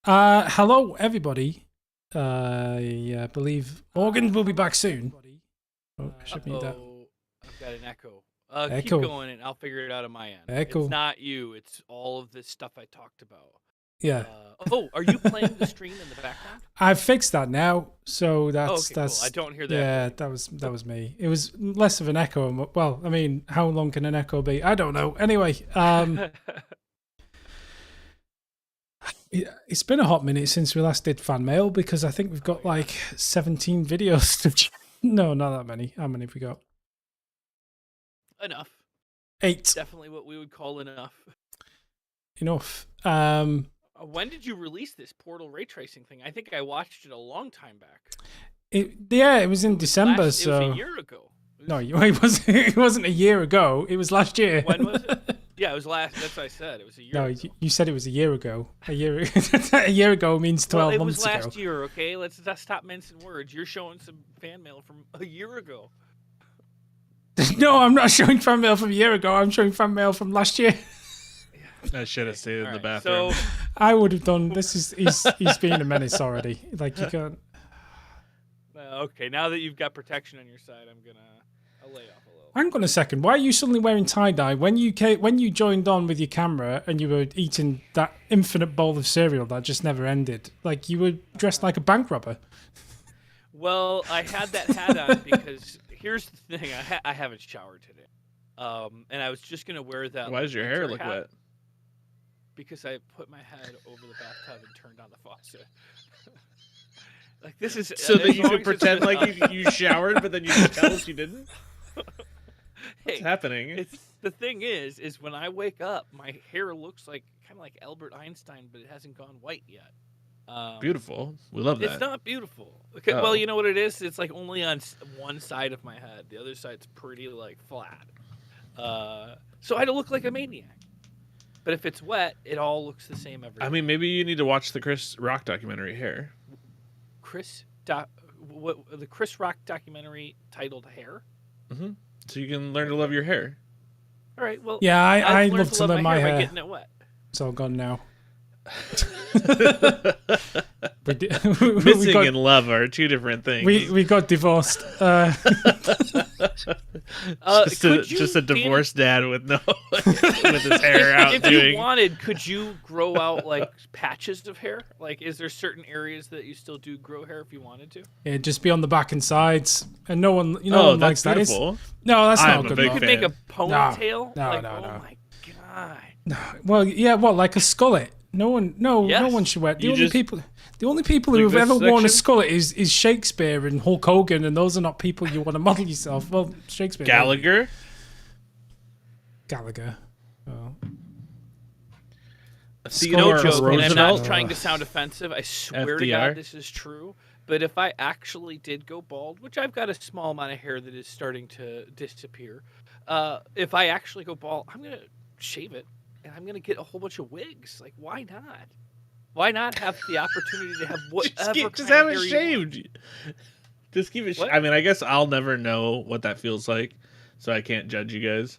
Hello, everybody. I believe Morgan will be back soon. Oh, I should mute that. I've got an echo. Echo. Keep going, and I'll figure it out on my end. Echo. It's not you. It's all of this stuff I talked about. Yeah. Are you playing the stream in the background? I've fixed that now, so that's Cool. I don't hear that. Yeah, that was me. It was less of an echo. Well, I mean, how long can an echo be? I don't know. Anyway, it's been a hot minute since we last did fan mail because I think we've got like 17 videos to. No, not that many. How many have we got? Enough. 8. Definitely what we would call enough. Enough. When did you release this Portal ray tracing thing? I think I watched it a long time back. It was in December. It was a year ago. No, it wasn't. It wasn't a year ago. It was last year. When was it? Yeah, it was last. That's what I said. It was a year. No, ago. You said it was a year ago. A year ago means 12 months ago. It was last year. Okay, let's stop mincing words. You're showing some fan mail from a year ago. No, I'm not showing fan mail from a year ago. I'm showing fan mail from last year. I should have stayed in the bathroom. So I would have done. He's being a menace already. Like you can't. Okay, now that you've got protection on your side, I'll lay off a little. Hang on a second. Why are you suddenly wearing tie-dye when you joined on with your camera and you were eating that infinite bowl of cereal that just never ended? Like you were dressed like a bank robber. Well, I had that hat on because here's the thing: I haven't showered today, and I was just gonna wear that. Why does your hair look wet? Because I put my head over the bathtub and turned on the faucet. Like this is so that you could pretend like you showered, but then you just tell us you didn't. What's happening? The thing is when I wake up, my hair looks like kind of like Albert Einstein, but it hasn't gone white yet. Beautiful. We love that. It's not beautiful. Okay, well, you know what it is? It's like only on one side of my head. The other side's pretty like flat. So I don't look like a maniac. But if it's wet, it all looks the same every day. I mean, maybe you need to watch the Chris Rock documentary Hair. The Chris Rock documentary titled Hair? Mm-hmm. So you can learn to love your hair. All right, well, yeah, I love to love my hair. By getting it wet. It's all gone now. Missing and love are two different things. We got divorced. Just a divorced dad with with his hair out. If you wanted, could you grow out like patches of hair? Like, is there certain areas that you still do grow hair if you wanted to? Yeah, just be on the back and sides, and no one, one likes that. No, that's not good. You could make a ponytail. No. Oh my god. No. Well, yeah, what, like a skullet? No one should wear. The only people who have ever worn a skullet is Shakespeare and Hulk Hogan, and those are not people you want to model yourself. Well, Shakespeare. Gallagher. Oh. No joke, and I'm not trying to sound offensive. I swear to God, this is true. But if I actually did go bald, which I've got a small amount of hair that is starting to disappear, if I actually go bald, I'm gonna shave it. And I'm going to get a whole bunch of wigs. Like, why not? Why not have the opportunity to have whatever just have it shaved. Just keep it shaved. I mean, I guess I'll never know what that feels like, so I can't judge you guys.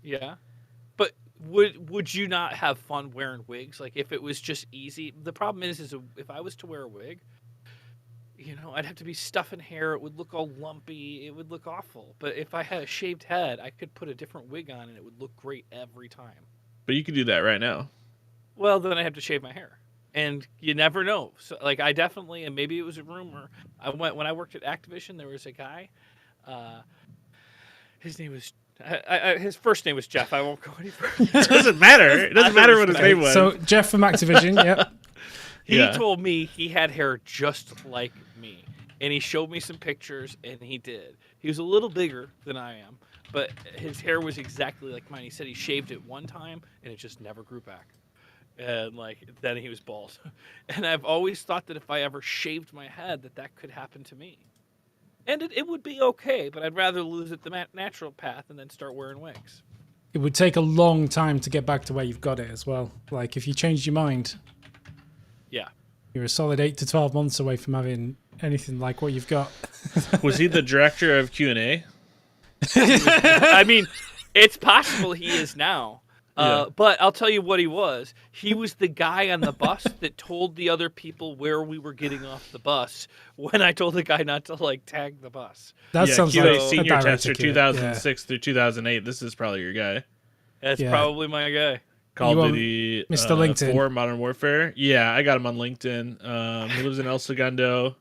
Yeah. But would you not have fun wearing wigs? Like, if it was just easy? The problem is if I was to wear a wig, I'd have to be stuffing hair. It would look all lumpy. It would look awful. But if I had a shaved head, I could put a different wig on, and it would look great every time. But you could do that right now. Well, then I have to shave my hair, and you never know. So, like, I definitely, and maybe it was a rumor. When I worked at Activision. There was a guy. His name was. His first name was Jeff. I won't go any further. It doesn't matter. It doesn't matter what his name was. So Jeff from Activision. Yep. He told me he had hair just like me, and he showed me some pictures, and he did. He was a little bigger than I am, but his hair was exactly like mine. He said he shaved it one time, and it just never grew back. And, then he was bald. And I've always thought that if I ever shaved my head, that could happen to me. And it would be okay, but I'd rather lose it the natural path and then start wearing wigs. It would take a long time to get back to where you've got it as well. Like, if you changed your mind... Yeah. You're a solid 8 to 12 months away from having anything like what you've got. Was he the director of Q&A? I mean, it's possible he is now. But I'll tell you what he was. He was the guy on the bus that told the other people where we were getting off the bus when I told the guy not to like tag the bus. That sounds like senior tester 2006 through 2008. This is probably your guy. That's probably my guy. Call of Duty, Mr. LinkedIn. 4 Modern Warfare. Yeah, I got him on LinkedIn. He lives in El Segundo.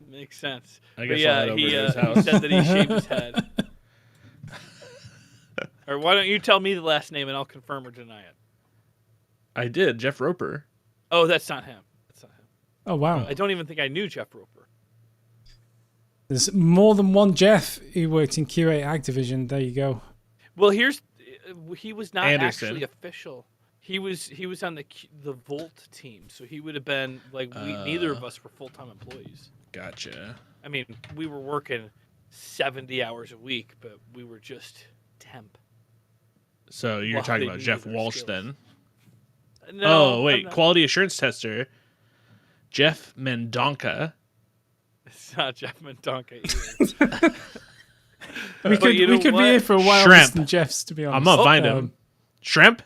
Makes sense. I guess he said that he shaved his head. Or why don't you tell me the last name and I'll confirm or deny it? I did. Jeff Roper. Oh, that's not him. Oh, wow. I don't even think I knew Jeff Roper. There's more than one Jeff who worked in QA Activision. There you go. Well, he was not Anderson. Actually official. He was on the Volt team, so he would have been like neither of us were full-time employees. Gotcha. I mean, we were working 70 hours a week, but we were just temp. So you're talking about Jeff Walsh skills. then? No. Oh, wait. Quality assurance tester. Jeff Mendonca. It's not Jeff Mendonca either. we could be here for a while. Shrimp. Jeffs, to be honest. I'm going to find him. Shrimp?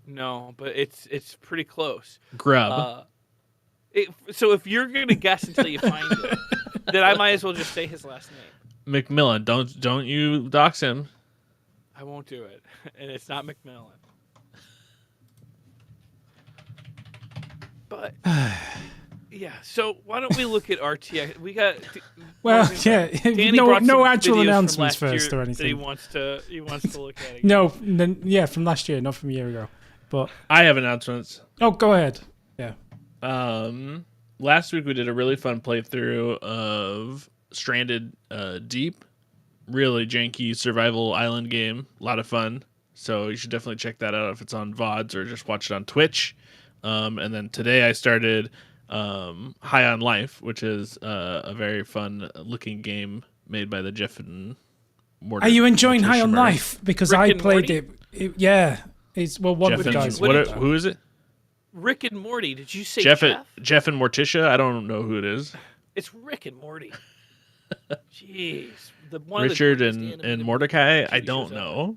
No, but it's pretty close. Grub. So if you're going to guess until you find it, then I might as well just say his last name. McMillan. Don't you dox him. I won't do it. And it's not McMillan. But yeah, so why don't we look at RTX? We got no actual announcements first or anything. That he wants to look at. No, from last year, not from a year ago. But I have announcements. Oh, go ahead. Yeah. Last week we did a really fun playthrough of Stranded Deep. Really janky survival island game. A lot of fun. So you should definitely check that out if it's on VODs or just watch it on Twitch. And then today I started High on Life, which is a very fun looking game made by the Jeff and Morty. Are you enjoying High on Life? Because Rick I and played Morty? it. Yeah. It's one of the guys. Who is it? Rick and Morty. Did you say Jeff and Morticia? I don't know who it is. It's Rick and Morty. Jeez. Richard and Mordecai? I don't know.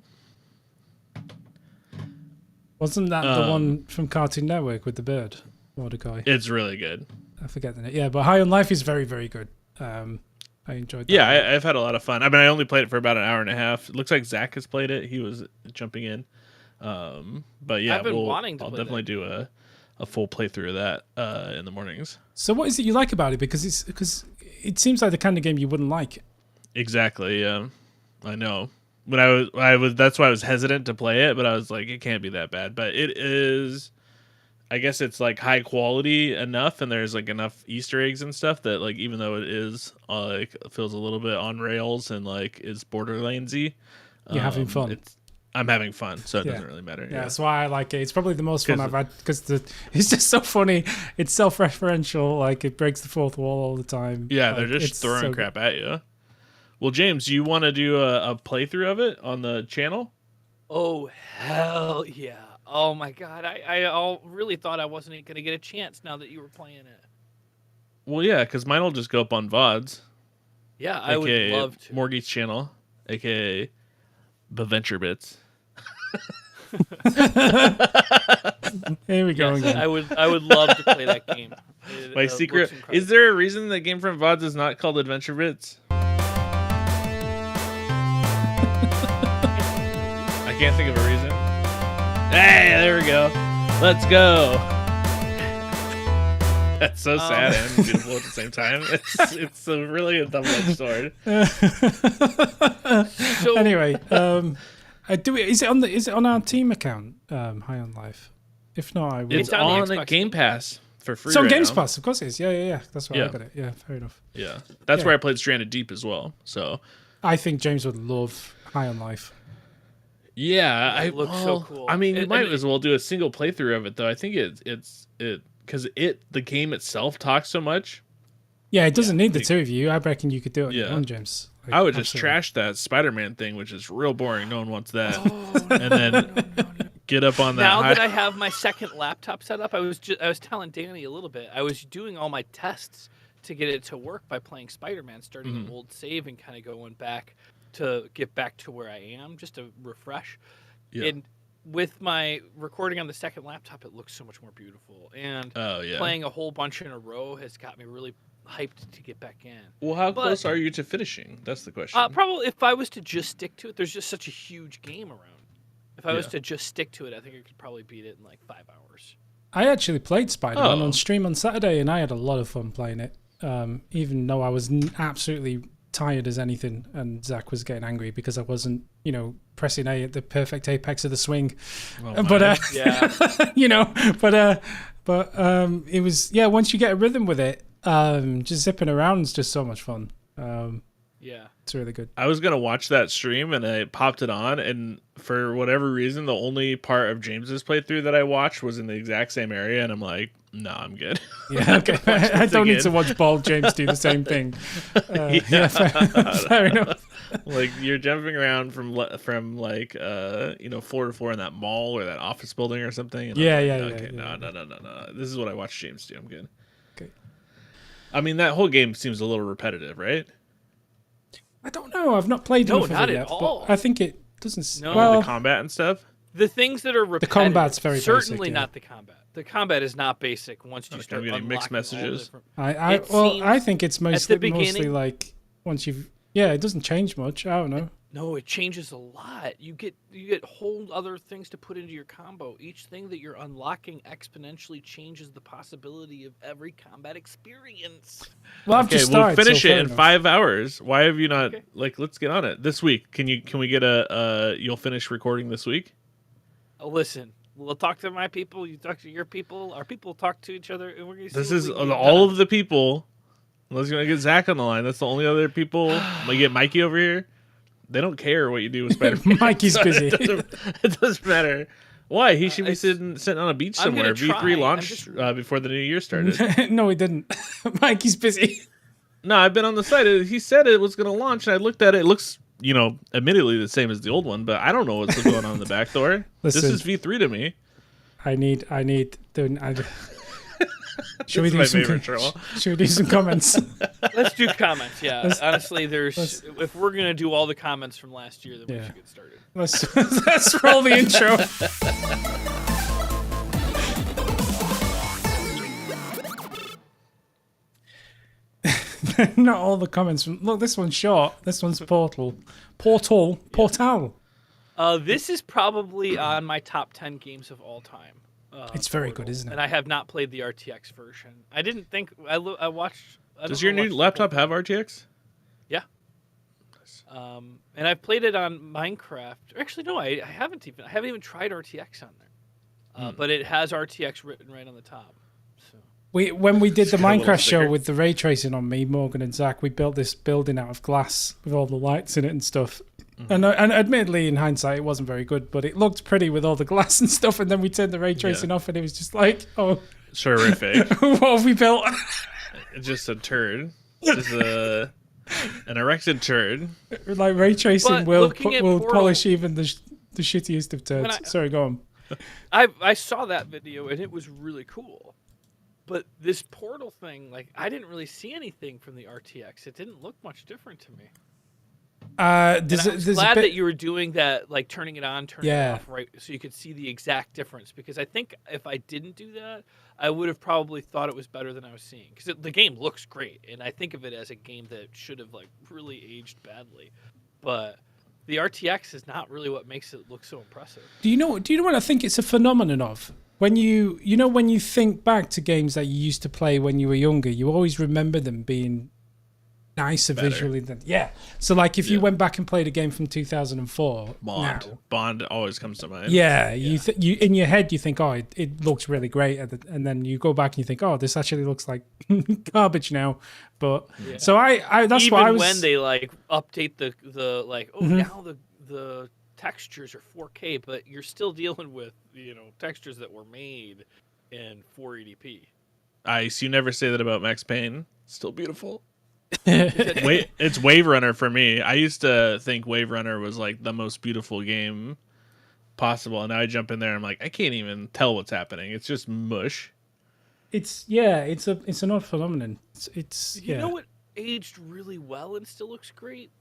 Wasn't that the one from Cartoon Network with the bird, Mordecai? It's really good. I forget the name. Yeah, but High on Life is very, very good. I enjoyed that. Yeah, I've had a lot of fun. I mean, I only played it for about an hour and a half. It looks like Zach has played it. He was jumping in. But yeah, I'll definitely do a full playthrough of that in the mornings. So what is it you like about it? Because it seems like the kind of game you wouldn't like. Exactly. I know. But I was that's why I was hesitant to play it, but I was like, it can't be that bad. But it is, I guess it's like high quality enough, and there's like enough Easter eggs and stuff that like even though it is like feels a little bit on rails and like is Borderlands-y, you're having fun. I'm having fun, so it doesn't really matter. Yeah, that's why I like it. It's probably the most fun I've had because it's just so funny. It's self-referential. Like it breaks the fourth wall all the time. Yeah, they're just throwing crap at you. Well, James, you want to do a playthrough of it on the channel? Oh, hell yeah. Oh, my God. I really thought I wasn't going to get a chance now that you were playing it. Well, yeah, because mine will just go up on VODs. Yeah, I would love to. Morgie's channel, a.k.a. Beventure Bits. Here we go again. I would love to play that game. My secret... Is there a reason that Game from VODs is not called Adventure Bits? I can't think of a reason. Hey, there we go. Let's go. That's so sad and beautiful at the same time. It's really a double-edged sword. So, anyway, is it on our team account? High on Life. If not, I will. It's on Game Pass for free. It's on right Games now. Pass, of course it is. Yeah. That's why I got it. Yeah, fair enough. Yeah, that's where I played Stranded Deep as well. So I think James would love High on Life. Yeah, it looks so cool. I mean, you might as well do a single playthrough of it, though. I think it's because the game itself talks so much. Yeah, it doesn't need the two of you. I reckon you could do it on your own, James. Like, I would just trash that Spider-Man thing, which is real boring. No one wants that. And then get up on that. Now that I have my second laptop set up, I was telling Danny a little bit. I was doing all my tests to get it to work by playing Spider-Man, starting an old save and kind of going back to get back to where I am, just to refresh. Yeah. And with my recording on the second laptop, it looks so much more beautiful. And playing a whole bunch in a row has got me really hyped to get back in. Well, how close are you to finishing? That's the question. Probably if I was to just stick to it, there's just such a huge game around. If I was to just stick to it, I think I could probably beat it in like 5 hours. I actually played Spider-Man on stream on Saturday, and I had a lot of fun playing it. Even though I was absolutely tired as anything, and Zach was getting angry because I wasn't, pressing A at the perfect apex of the swing. But it was once you get a rhythm with it, just zipping around is just so much fun. It's really good. I was gonna watch that stream and I popped it on, and for whatever reason, the only part of James's playthrough that I watched was in the exact same area, and I'm like, no, I'm good. Yeah, okay. I don't need to watch Bald James do the same thing. Fair enough. Like you're jumping around from like floor to floor in that mall or that office building or something. And Okay, no. This is what I watched James do. I'm good. Okay. I mean, that whole game seems a little repetitive, right? I don't know. I've not played enough not of it at yet, all. But I think it doesn't. No, the combat and stuff. The things that are repetitive. The combat's very certainly basic, not the combat. The combat is not basic once you start getting mixed messages. I think it's mostly like once you've it doesn't change much. I don't know. No, it changes a lot. You get whole other things to put into your combo. Each thing that you're unlocking exponentially changes the possibility of every combat experience. Well, I've just started, we'll finish so it in 5 hours. Why have you not let's get on it this week? Can we get you'll finish recording this week? Listen, we'll talk to my people. You talk to your people. Our people talk to each other, and we're gonna. This is all of the people. Unless you're gonna get Zach on the line, that's the only other people. We get Mikey over here. They don't care what you do with Spider-Man. Mikey's busy. It doesn't matter. Why? He should be sitting on a beach somewhere. V3 launched before the new year started. No, he didn't. Mikey's busy. No, I've been on the site. He said it was going to launch, and I looked at it. It looks, admittedly the same as the old one, but I don't know what's going on in the back door. Listen, this is V3 to me. Should we do some comments? Let's do comments. Yeah, honestly, if we're gonna do all the comments from last year, then we should get started. Let's roll the intro. Not all the comments. Look, this one's short. This one's Portal. This is probably on my top 10 games of all time. It's very good, isn't it? And I have not played the RTX version. I didn't think I watched. Does your new laptop have RTX? Yeah. And I've played it on Minecraft. Actually, no, I haven't even tried RTX on there. But it has RTX written right on the top. So. When we did the Minecraft show with the ray tracing on me, Morgan and Zach, we built this building out of glass with all the lights in it and stuff. Mm-hmm. And admittedly, in hindsight, it wasn't very good, but it looked pretty with all the glass and stuff. And then we turned the ray tracing off, and it was just like, oh, terrific. What have we built? Just a turd. Just an erected turd. Like ray tracing will polish even the shittiest of turds. Sorry, go on. I saw that video, and it was really cool. But this Portal thing, I didn't really see anything from the RTX. It didn't look much different to me. I was glad that you were doing that, turning it on, turning it off, right, so you could see the exact difference. Because I think if I didn't do that, I would have probably thought it was better than I was seeing. Because the game looks great, and I think of it as a game that should have really aged badly. But the RTX is not really what makes it look so impressive. Do you know what I think it's a phenomenon of? When when you think back to games that you used to play when you were younger, you always remember them being nicer visually than so if you went back and played a game from 2004, Bond always comes to mind. You in your head you think, oh, it looks really great, and then you go back and you think, oh, this actually looks like garbage now. But so I that's even why I was when they update the now the textures are 4K, but you're still dealing with textures that were made in 480p. Ice, you never say that about Max Payne. Still beautiful. It's Wave Runner for me. I used to think Wave Runner was the most beautiful game possible, and now I jump in there and I'm like, I can't even tell what's happening. It's just mush. It's an odd phenomenon. It's you know what aged really well and still looks great?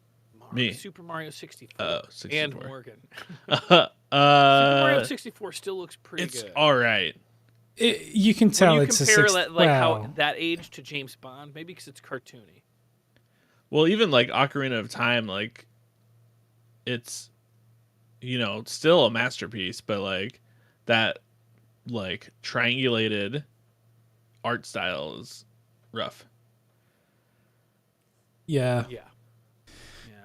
Me. Super Mario 64. 64. And Morgan. Super Mario 64 still looks pretty good. It's all right. You can tell when you it's compare a how that age to James Bond, maybe because it's cartoony. Well, even like Ocarina of Time, like it's still a masterpiece, but like that like triangulated art style is rough. Yeah. Yeah,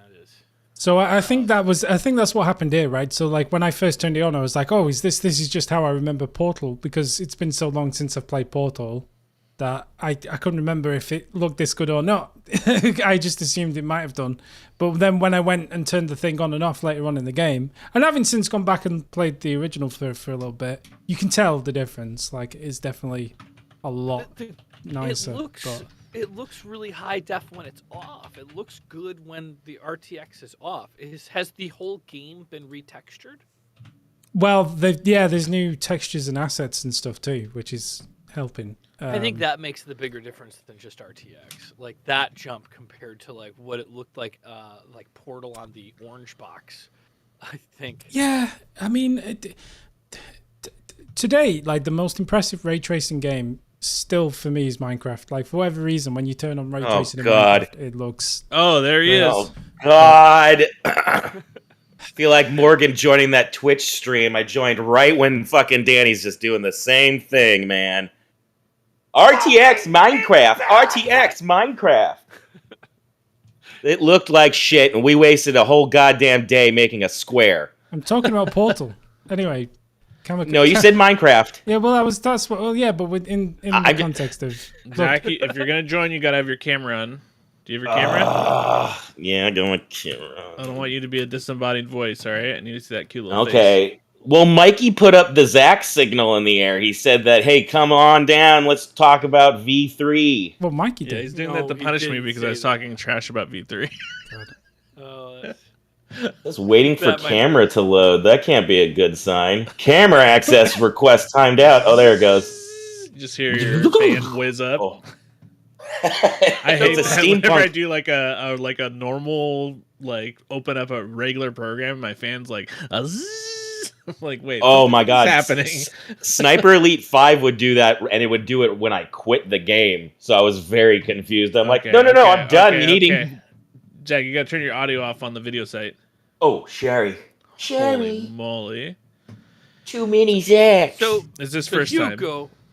it is. So I think that's what happened here, right? So like when I first turned it on, I was like, oh, this is just how I remember Portal, because it's been so long since I've played Portal that I couldn't remember if it looked this good or not. I just assumed it might have done. But then when I went and turned the thing on and off later on in the game, and having since gone back and played the original for a little bit, you can tell the difference. Like, it's definitely a lot nicer. It looks really high def when it's off. It looks good when the RTX is off. Has the whole game been retextured? Well, there's new textures and assets and stuff too, which is helping. I think that makes the bigger difference than just RTX. Like that jump compared to like what it looked like Portal on the orange box. I think. Yeah, I mean, today, like the most impressive ray tracing game still for me is Minecraft. Like for whatever reason, when you turn on ray tracing in Minecraft, it looks. Oh, there he is. Oh God. I feel like Morgan joining that Twitch stream. I joined right when fucking Danny's just doing the same thing, man. RTX Minecraft. It looked like shit, and we wasted a whole goddamn day making a square. I'm talking about Portal. Anyway, no, you said Minecraft. Yeah, well, that's what. Well, yeah, but in the context of Zachy, if you're gonna join, you gotta have your camera on. Do you have your camera? Yeah, I don't want camera. I don't want you to be a disembodied voice. All right, I need to see that cute little face. Okay. Well, Mikey put up the Zach signal in the air. He said that, hey, come on down. Let's talk about V3. Well, Mikey did. Yeah, he's doing that to punish me because I was talking trash about V3. Oh, Just waiting for camera to load. That can't be a good sign. Camera access request timed out. Oh, there it goes. You just hear your fan whiz up. Oh. I hate that whenever I do like a normal, like open up a regular program, my fan's like a zzz. I'm like, wait. Oh my God. What's happening? Sniper Elite 5 would do that, and it would do it when I quit the game. So I was very confused. I'm like, no, I'm done needing. Okay. Jack, you gotta turn your audio off on the video site. Oh, Sherry. Holy moly. Too many Zacks. So is this first time?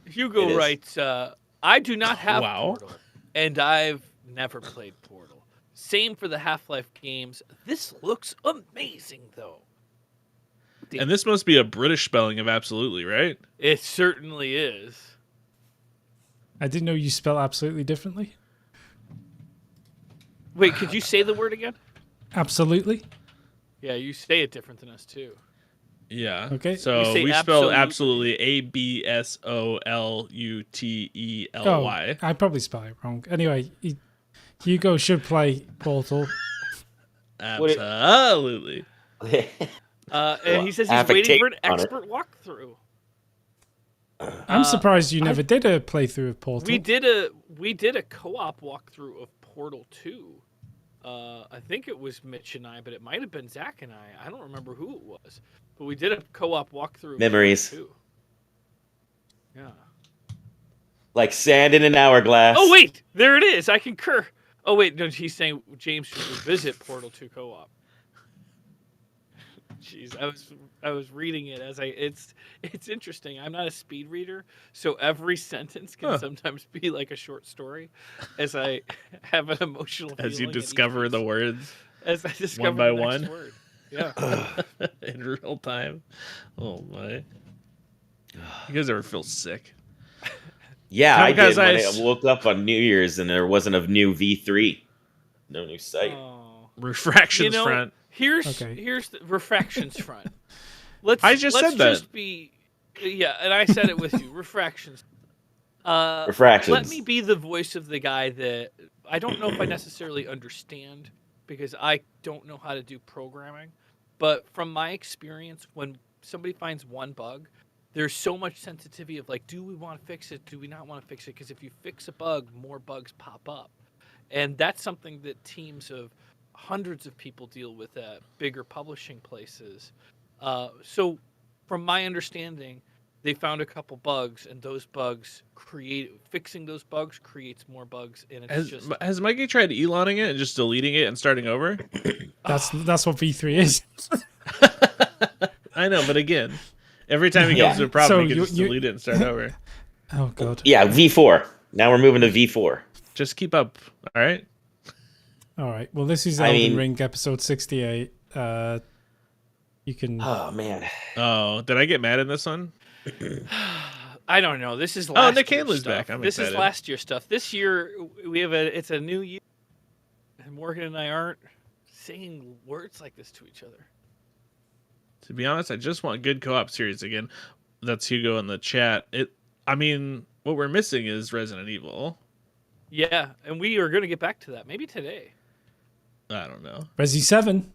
Hugo writes, I do not have wow. Portal, and I've never played Portal. Same for the Half-Life games. This looks amazing, though. And this must be a British spelling of absolutely, right? It certainly is. I didn't know you spell absolutely differently. Wait, could you say the word again? Absolutely. Yeah, you say it different than us, too. Yeah. Okay. So we spell absolutely ABSOLUTELY. Oh, I probably spell it wrong. Anyway, Hugo should play Portal. Absolutely. And he says he's waiting for an expert walkthrough. I'm surprised you never did a playthrough of Portal. We did a co-op walkthrough of Portal 2. I think it was Mitch and I, but it might have been Zach and I. I don't remember who it was. But we did a co-op walkthrough. Memories. Of Portal 2. Yeah. Like sand in an hourglass. Oh, wait. There it is. I concur. Oh, wait. No, he's saying James should revisit Portal 2 co-op. Jeez, I was reading it as it's interesting. I'm not a speed reader, so every sentence can sometimes be like a short story as I have an emotional feeling. As you discover the words. As I discover one by the one. next word. Yeah. In real time. Oh my. You guys ever feel sick? Yeah, I did when I woke up on New Year's and there wasn't a new V3. No new site. Oh. Refractions front. Here's the refractions front. I just said that. And I said it with you. Refractions. Refractions. Let me be the voice of the guy that I don't know if I necessarily understand because I don't know how to do programming. But from my experience, when somebody finds one bug, there's so much sensitivity of like, do we want to fix it? Do we not want to fix it? Because if you fix a bug, more bugs pop up. And that's something that teams of hundreds of people deal with at bigger publishing places. So, from my understanding, they found a couple bugs, and those bugs fixing those bugs creates more bugs, and it's has Mikey tried Eloning it and just deleting it and starting over? That's what V3 is. I know, but again, every time he comes to a problem, he can just delete it and start over. Oh god. Yeah, V4. Now we're moving to V4. Just keep up, all right? All right. Well, this is Elden Ring episode 68. You can. Oh man. Oh, did I get mad in this one? I don't know. This is last Nick year's Handler's stuff. back. I'm this excited. is last year's stuff. This year it's a new year, and Morgan and I aren't saying words like this to each other. To be honest, I just want good co-op series again. That's Hugo in the chat. What we're missing is Resident Evil. Yeah, and we are going to get back to that maybe today. I don't know. Resi 7.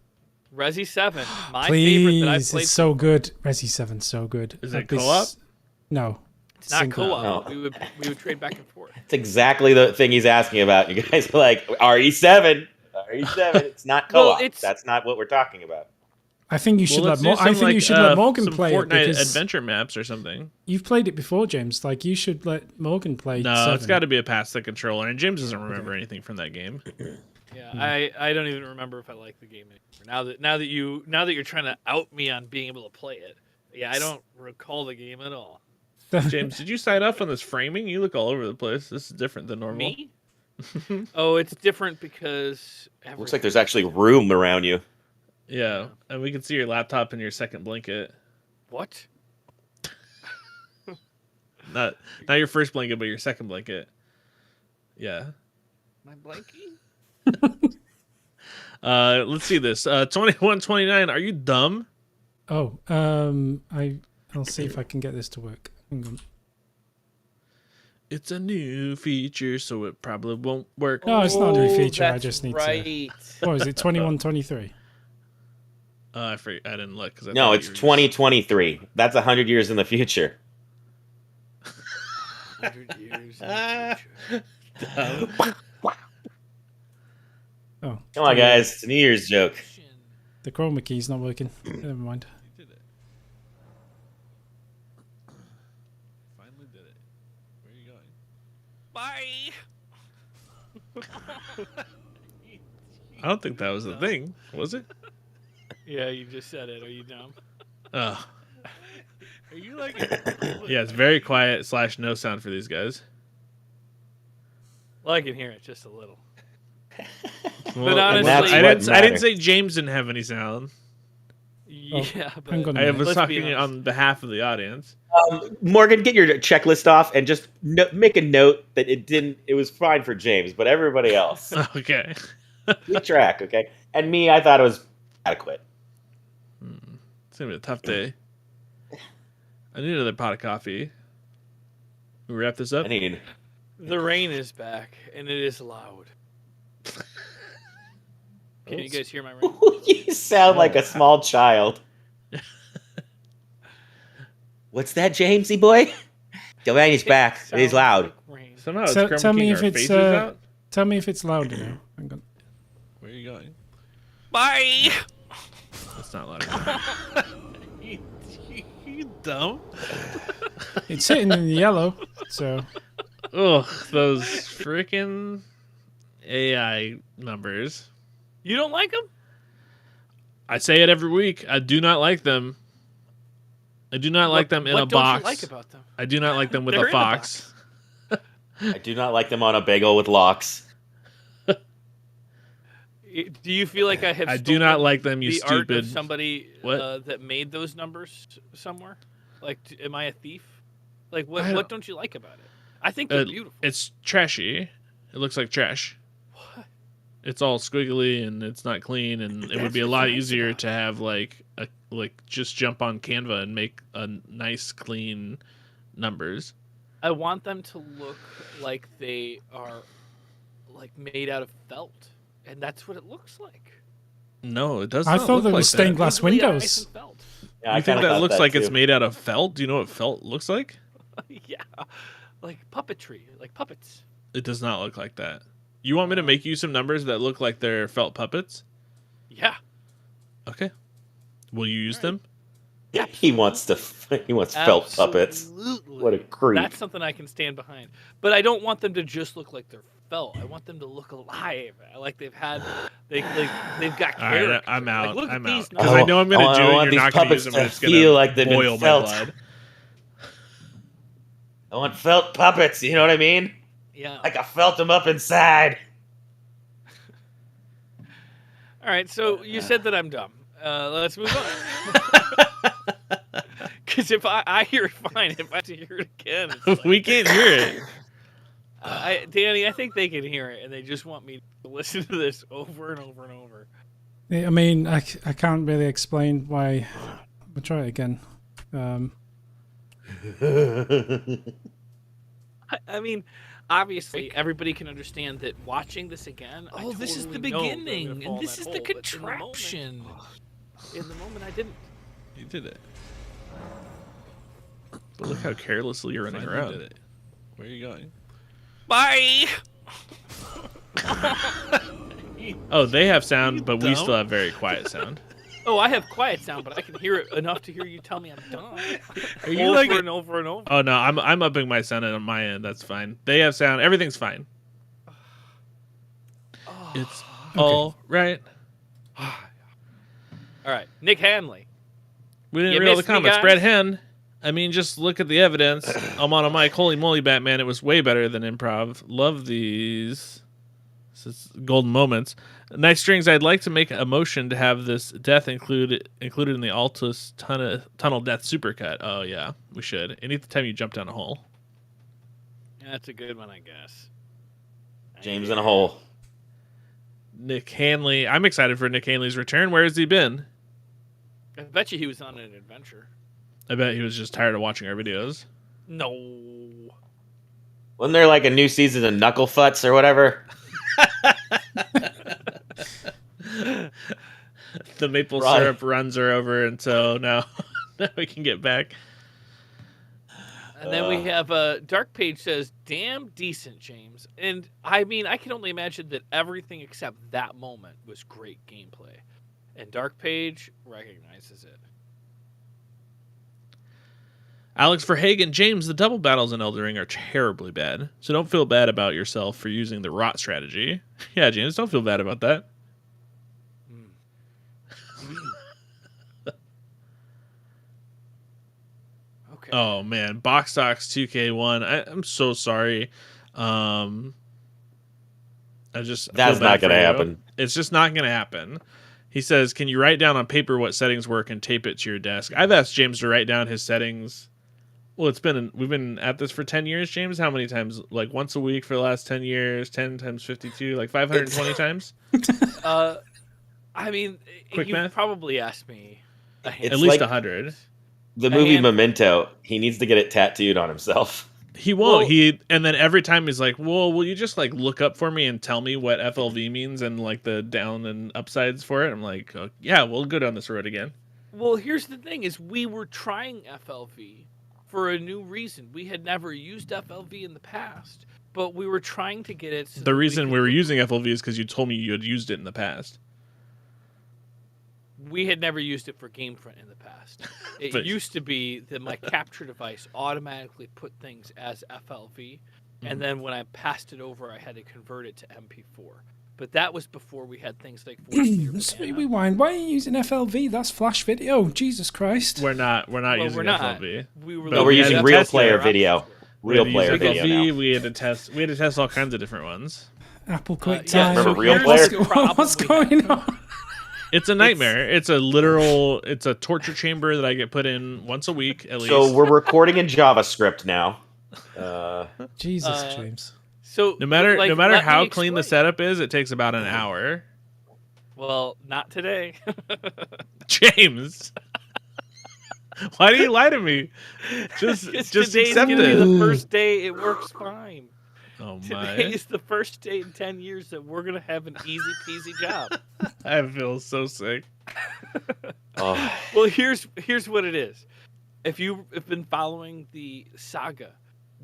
Resi 7, my Please, favorite that I've played. it's so good. Resi 7's so good. Is it co-op? No. It's not Single. co-op. No. We would trade back and forth. It's exactly the thing he's asking about. You guys are like, RE7. RE7. It's not co-op. Well, That's not what we're talking about. I think you should let's let. do I some, think you should let Morgan some play Fortnite it because adventure maps or something. you've played it before, James. Like you should let Morgan play. No, 7. it's got to be a pass the controller, and James doesn't remember anything from that game. Yeah, I don't even remember if I like the game anymore. Now that you're trying to out me on being able to play it. Yeah, I don't recall the game at all. James, did you sign up on this framing? You look all over the place. This is different than normal. Me? Oh, it's different because Looks like there's actually room around you. Yeah, and we can see your laptop and your second blanket. What? Not your first blanket, but your second blanket. Yeah. My blankie? Let's see this. 2129. Are you dumb? Oh, I'll see if I can get this to work. Hang on. It's a new feature, so it probably won't work. No, it's not a new Oh, feature. I that's just need right. to. What is it? 2123. I didn't look because No, it's 2023. That's 100 years in the future. 100 years in the future. Oh, Come on, guys. It's a New Year's joke. the chroma key's not working. Never mind. Finally did it. Where are you going? Bye. I don't think that was the thing, was it? Yeah, you just said it. Are you dumb? Oh. Are you like? Yeah, it's very quiet / no sound for these guys. Well, I can hear it just a little. Well, honestly- I That's what didn't say James didn't have any sound. Yeah, but I'm gonna- I was let's be talking honest. on behalf of the audience. Morgan, get your checklist off and just make a note that it was fine for James, but everybody else. Okay. Keep track, okay? And me, I thought it was adequate. It's gonna be a tough day. I need another pot of coffee. We wrap this up. I need. The rain is back, and it is loud. Can you guys hear my rain? You sound like a small child. What's that, Jamesy boy? Delaney's back. It is loud. Rain. Somehow it's So- chroma tell me keying if our it's, faces out. Tell me if it's loud now. Hang on. Where are you going? Bye. That's not loud enough. You dumb. It's sitting in the yellow, so Ugh, those freaking AI numbers. You don't like them? I say it every week. I do not like them. I do not like them in a What box. don't you like about them? I do not like them with They're a in a box. I do not like them on a bagel with locks. Do you feel like I have? I do not stolen like them, you the art of stupid. somebody What? that made those numbers somewhere. Like, am I a thief? Like, I what? don't- What don't you like about it? I think they're beautiful. It's trashy. It looks like trash. What? It's all squiggly and it's not clean, and it would That's be a what's lot nice easier about to have just jump on Canva and make a nice clean numbers. I want them to look like they are like made out of felt, and that's what it looks like. No, it does I not thought look there like was stained that. glass Really nice windows. and felt. Yeah, I You think kinda that thought looks like it's too. made out of felt? Do you know what felt looks like? Yeah, like puppetry, like puppets. It does not look like that. You want me to make you some numbers that look like they're felt puppets? Yeah. Okay. Will you use them? Yeah, he wants felt puppets. What a creep. That's something I can stand behind. But I don't want them to just look like they're felt. I want them to look alive. Like they've got character. All right, I'm out. Like, look I'm at out. these Because I know I'm going to do it. want You're these not going to use puppets them, to and it's feel going like to they've been boil my felt. blood. I want felt puppets, you know what I mean? Yeah. Like I felt them up inside. All right, so you said that I'm dumb. Let's move on. Because if I hear it fine, if I have to hear it again, it's like, We can't hear it. Danny, I think they can hear it, and they just want me to listen to this over and over and over. I mean, I can't really explain why. We'll try it again. I mean, obviously, everybody can understand that watching this again. Oh, this is the totally know they're gonna beginning, fall and this in is that the hole, but contraption. In the moment, I didn't. You did it. But look how carelessly you're running around. Did it. Where are you going? Bye. Oh, they have sound, but we dumb. still have very quiet sound. Oh, I have quiet sound, but I can hear it enough to hear you tell me I'm done. Are you over like? and over and over? Oh no, I'm upping my sound on my end. That's fine. They have sound. Everything's fine. It's all right. All right, Nick Hanley. We didn't You read all the missed me, comments. guys? Brett Hen. I mean, just look at the evidence. I'm on a mic. Holy moly, Batman! It was way better than improv. Love these. This is golden moments. Nice strings. I'd like to make a motion to have this death included in the Altus Tunnel Death Supercut. Oh yeah, we should. Anytime you jump down a hole. Yeah, that's a good one, I guess. James in a hole. Nick Hanley. I'm excited for Nick Hanley's return. Where has he been? I bet you he was on an adventure. I bet he was just tired of watching our videos. No. Wasn't there like a new season of Knucklefuts or whatever? The maple Right. syrup runs are over, and so now we can get back. And then we have Dark Page says, "Damn decent, James." And I mean, I can only imagine that everything except that moment was great gameplay. And Dark Page recognizes it. Alex Verhagen, James, the double battles in Elden Ring are terribly bad. So don't feel bad about yourself for using the rot strategy. Yeah, James, don't feel bad about that. Okay. Oh man, Box Stocks 2K1. I'm so sorry. I just That's feel bad not going to for you. happen. It's just not going to happen. He says, "Can you write down on paper what settings work and tape it to your desk?" I've asked James to write down his settings. Well, we've been at this for 10 years, James. How many times? Like once a week for the last 10 years, 10 times 52, like 520 times? I mean, Quick you math? probably asked me. It's At least like 100. The movie And- Memento. He needs to get it tattooed on himself. He won't. Well- And then every time he's like, "Well, will you just like look up for me and tell me what FLV means and like the down and upsides for it?" I'm like, "Oh, yeah, we'll go down this road again." Well, here's the thing: is we were trying FLV for a new reason. We had never used FLV in the past, but we were trying to get it. So The that reason could- we were using FLV is because you told me you had used it in the past. we had never used it for Gamefront in the past. It But- used to be that my capture device automatically put things as FLV, and then when I passed it over, I had to convert it to MP4. But that was before we had things like Voice Clear Sweet Banana. rewind. Why are you using FLV? That's Flash Video. Jesus Christ. We're not Well, using we're not. FLV. We were But No, we're we using had real test player our video. We Real had to player use video FLV. now. We had to test all kinds of different ones. Apple yeah, QuickTime. remember Real here's Player? the problem What's we going have. on? It's a nightmare. It's a torture chamber that I get put in once a week at least. So we're recording in JavaScript now. Jesus, Uh, James. So no matter like, how let me clean the explain. setup is, it takes about an hour. Well, not today. James, why do you lie to me? Just Today's accept gonna be it. the first day it works fine. Oh Today my! is the first day in 10 years that we're gonna have an easy peasy job. I feel so sick. Oh, Well, here's what it is. If you've been following the saga,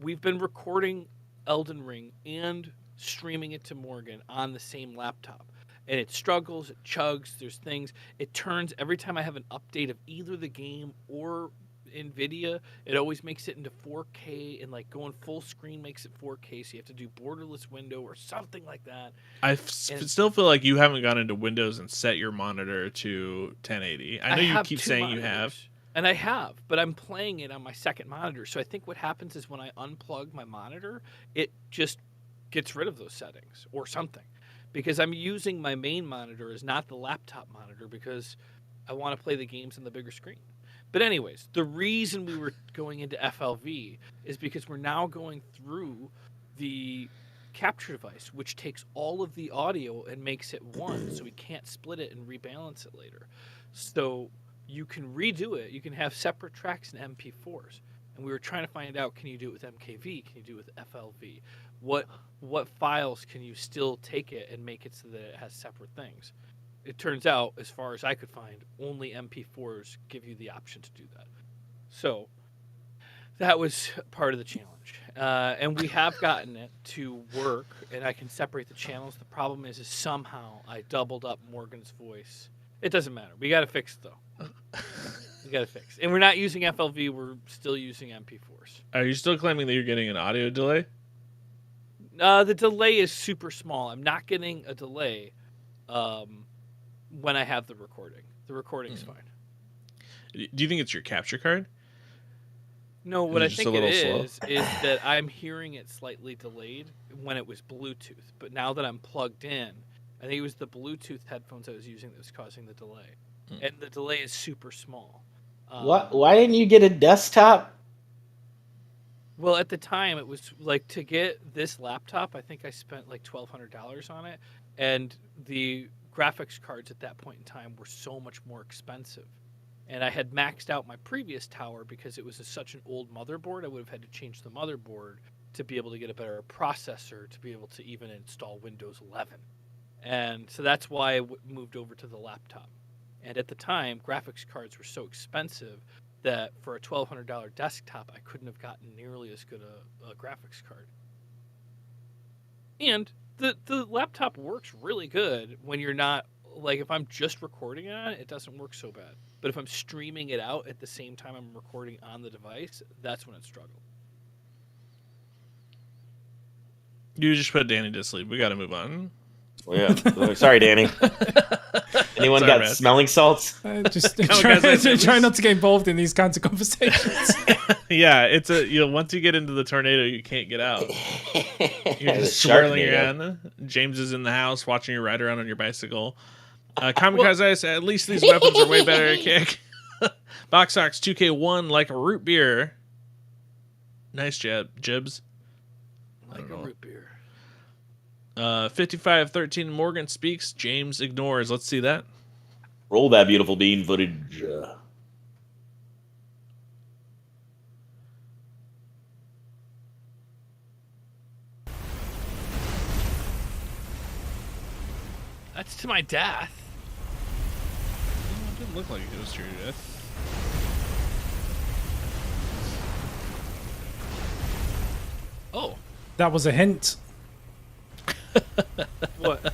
we've been recording Elden Ring and streaming it to Morgan on the same laptop. and it struggles, it chugs, there's things. It turns every time I have an update of either the game or NVIDIA, it always makes it into 4K, and like going full screen makes it 4K, so you have to do borderless window or something like that. Still feel like you haven't gone into Windows and set your monitor to 1080. I know you keep saying you have. And I have, but I'm playing it on my second monitor. So I think what happens is when I unplug my monitor, it just gets rid of those settings or something. Because I'm using my main monitor as not the laptop monitor because I want to play the games on the bigger screen. But anyways, the reason we were going into FLV is because we're now going through the capture device, which takes all of the audio and makes it one, so we can't split it and rebalance it later. So you can redo it. You can have separate tracks in MP4s. And we were trying to find out, can you do it with MKV? Can you do it with FLV? What files can you still take it and make it so that it has separate things? It turns out, as far as I could find, only MP4s give you the option to do that. So that was part of the challenge. And we have gotten it to work, and I can separate the channels. The problem is somehow I doubled up Morgan's voice. It doesn't matter. We got to fix it, though. We got to fix it. And we're not using FLV. We're still using MP4s. Are you still claiming that you're getting an audio delay? The delay is super small. I'm not getting a delay when I have the recording. The recording's fine. Do you think it's your capture card? No, what I think it is that I'm hearing it slightly delayed when it was Bluetooth. But now that I'm plugged in, I think it was the Bluetooth headphones I was using that was causing the delay. And the delay is super small. Why didn't you get a desktop? Well, at the time, it was like to get this laptop, I think I spent like $1,200 on it. And the graphics cards at that point in time were so much more expensive. And I had maxed out my previous tower because it was such an old motherboard. I would have had to change the motherboard to be able to get a better processor to be able to even install Windows 11. And so that's why I moved over to the laptop. And at the time, graphics cards were so expensive that for a $1,200 desktop, I couldn't have gotten nearly as good a graphics card. And the laptop works really good when you're not, like if I'm just recording it on it, it doesn't work so bad. But if I'm streaming it out at the same time I'm recording on the device, that's when it struggles. You just put Danny to sleep. We got to move on. Well, yeah. Sorry, Danny. Anyone got smelling salts? Just try not to get involved in these kinds of conversations. Yeah, it's once you get into the tornado, you can't get out. You're just swirling around. James is in the house watching you ride around on your bicycle. Kamikaze, at least these weapons are way better at kick. Box Sox 2K1 like a root beer. Nice jibs. Like a root beer. 55-13 Morgan speaks. James ignores. Let's see that. Roll that beautiful bean footage. That's to my death. It didn't look like it was to your death. Oh. That was a hint. What?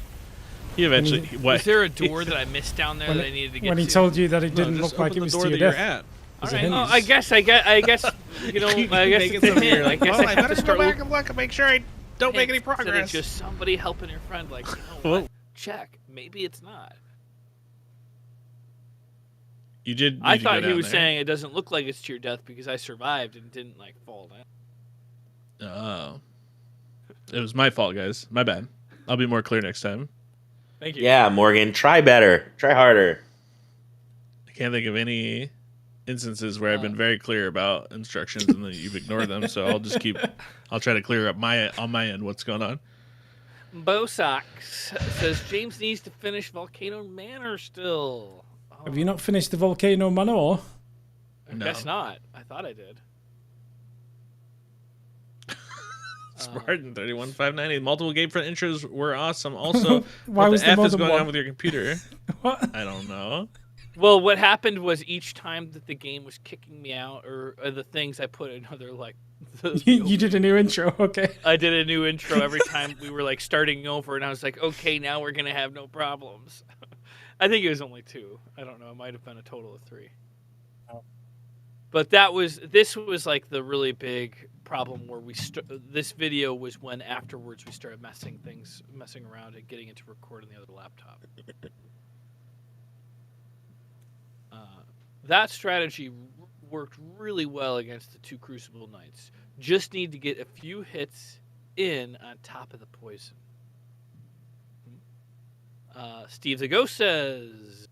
He eventually. Was there a door that I missed down there that I needed to get when to? he told you that it didn't look like it was to your death. All right. I guess I guess I guess it's a hint. I guess I have to start back and look and make sure I don't make any progress. It's just somebody helping your friend, like, what? Check. Maybe it's not. You did. I thought he was saying it doesn't look like it's to your death because I survived and didn't like fall down. Oh, it was my fault, guys. My bad. I'll be more clear next time. Thank you. Yeah, Morgan, try better. Try harder. I can't think of any instances where I've been very clear about instructions and then you've ignored them. So I'll try to clear up on my end what's going on. Bosox says James needs to finish Volcano Manor still. Oh. Have you not finished the Volcano Manor? I guess not. I thought I did. Spartan 31590. Multiple game front intros were awesome. Also, why what was the F more is than going one? on with your computer? What? I don't know. Well, what happened was each time that the game was kicking me out, or the things I put another like. You did a new intro, okay? I did a new intro every time we were like starting over, and I was like, okay, now we're gonna have no problems. I think it was only 2. I don't know. It might have been a total of 3. But this was like the really big problem where this video was when afterwards we started messing around and getting it to record on the other laptop. That strategy worked really well against the 2 Crucible Knights. Just need to get a few hits in on top of the poison. Steve the Ghost says,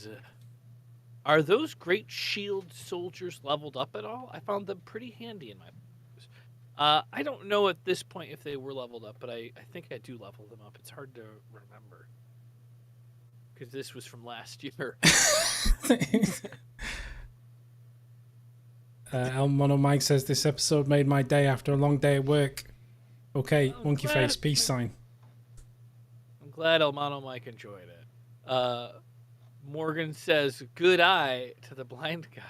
are those great shield soldiers leveled up at all? I found them pretty handy in my videos. I don't know at this point if they were leveled up, but I think I do level them up. It's hard to remember. Because this was from last year. El Mono Mike says, this episode made my day after a long day at work. Okay, monkey face, peace sign. I'm glad El Mono Mike enjoyed it. Morgan says, good eye to the blind guy.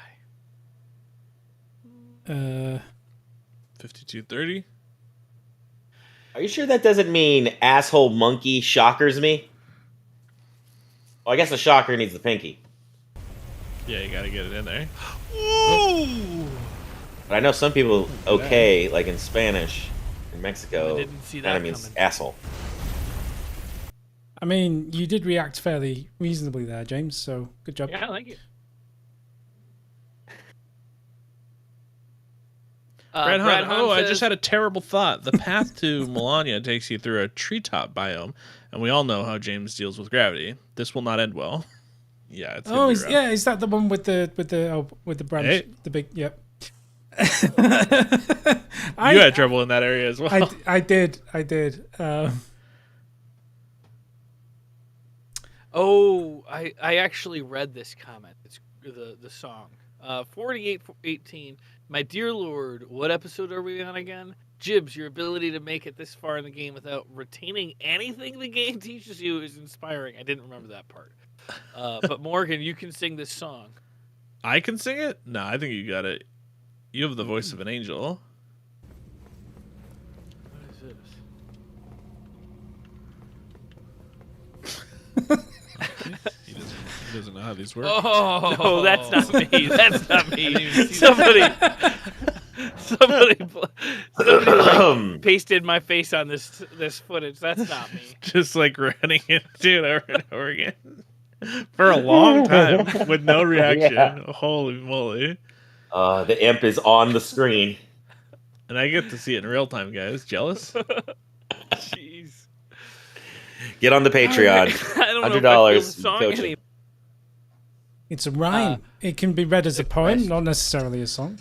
5230. Are you sure that doesn't mean asshole monkey shockers me? Well, I guess the shocker needs the pinky. Yeah, you gotta get it in there. Ooh! But I know some people, like in Spanish, in Mexico, kind of means asshole. I mean, you did react fairly reasonably there, James, so good job. Yeah, I like it. Brad Hunt, I just had a terrible thought. The path to Melania takes you through a treetop biome, and we all know how James deals with gravity. This will not end well. Yeah, it's is that the one with the branch, hey. the big? Yep. You had trouble in that area as well. I did. I actually read this comment. It's the song. 4818. My dear Lord, what episode are we on again? Jibs, your ability to make it this far in the game without retaining anything the game teaches you is inspiring. I didn't remember that part. But Morgan, you can sing this song. I can sing it? No, I think you got it. You have the voice of an angel. What is this? He doesn't know how these work. Oh, no, that's not me. That's not me. Somebody pasted my face on this footage. That's not me. Just like running into it over and over again for a long time with no reaction. Yeah. Holy moly! The imp is on the screen, and I get to see it in real time, guys. Jealous? Jeez. Get on the Patreon. $100. It's a rhyme. It can be read as a poem, not necessarily a song.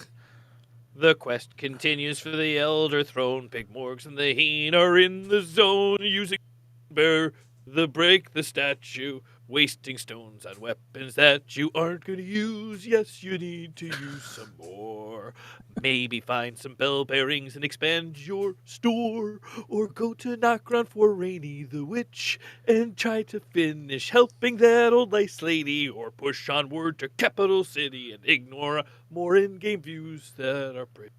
The quest continues for the Elder Throne. Big Morgs and the Heen are in the zone, using bear the break the statue, wasting stones on weapons that you aren't going to use. Yes, you need to use some more. Maybe find some bell bearings and expand your store, or go to Nokron for Rainy the Witch and try to finish helping that old nice lady, or push onward to Capital City and ignore more in-game views that are pretty.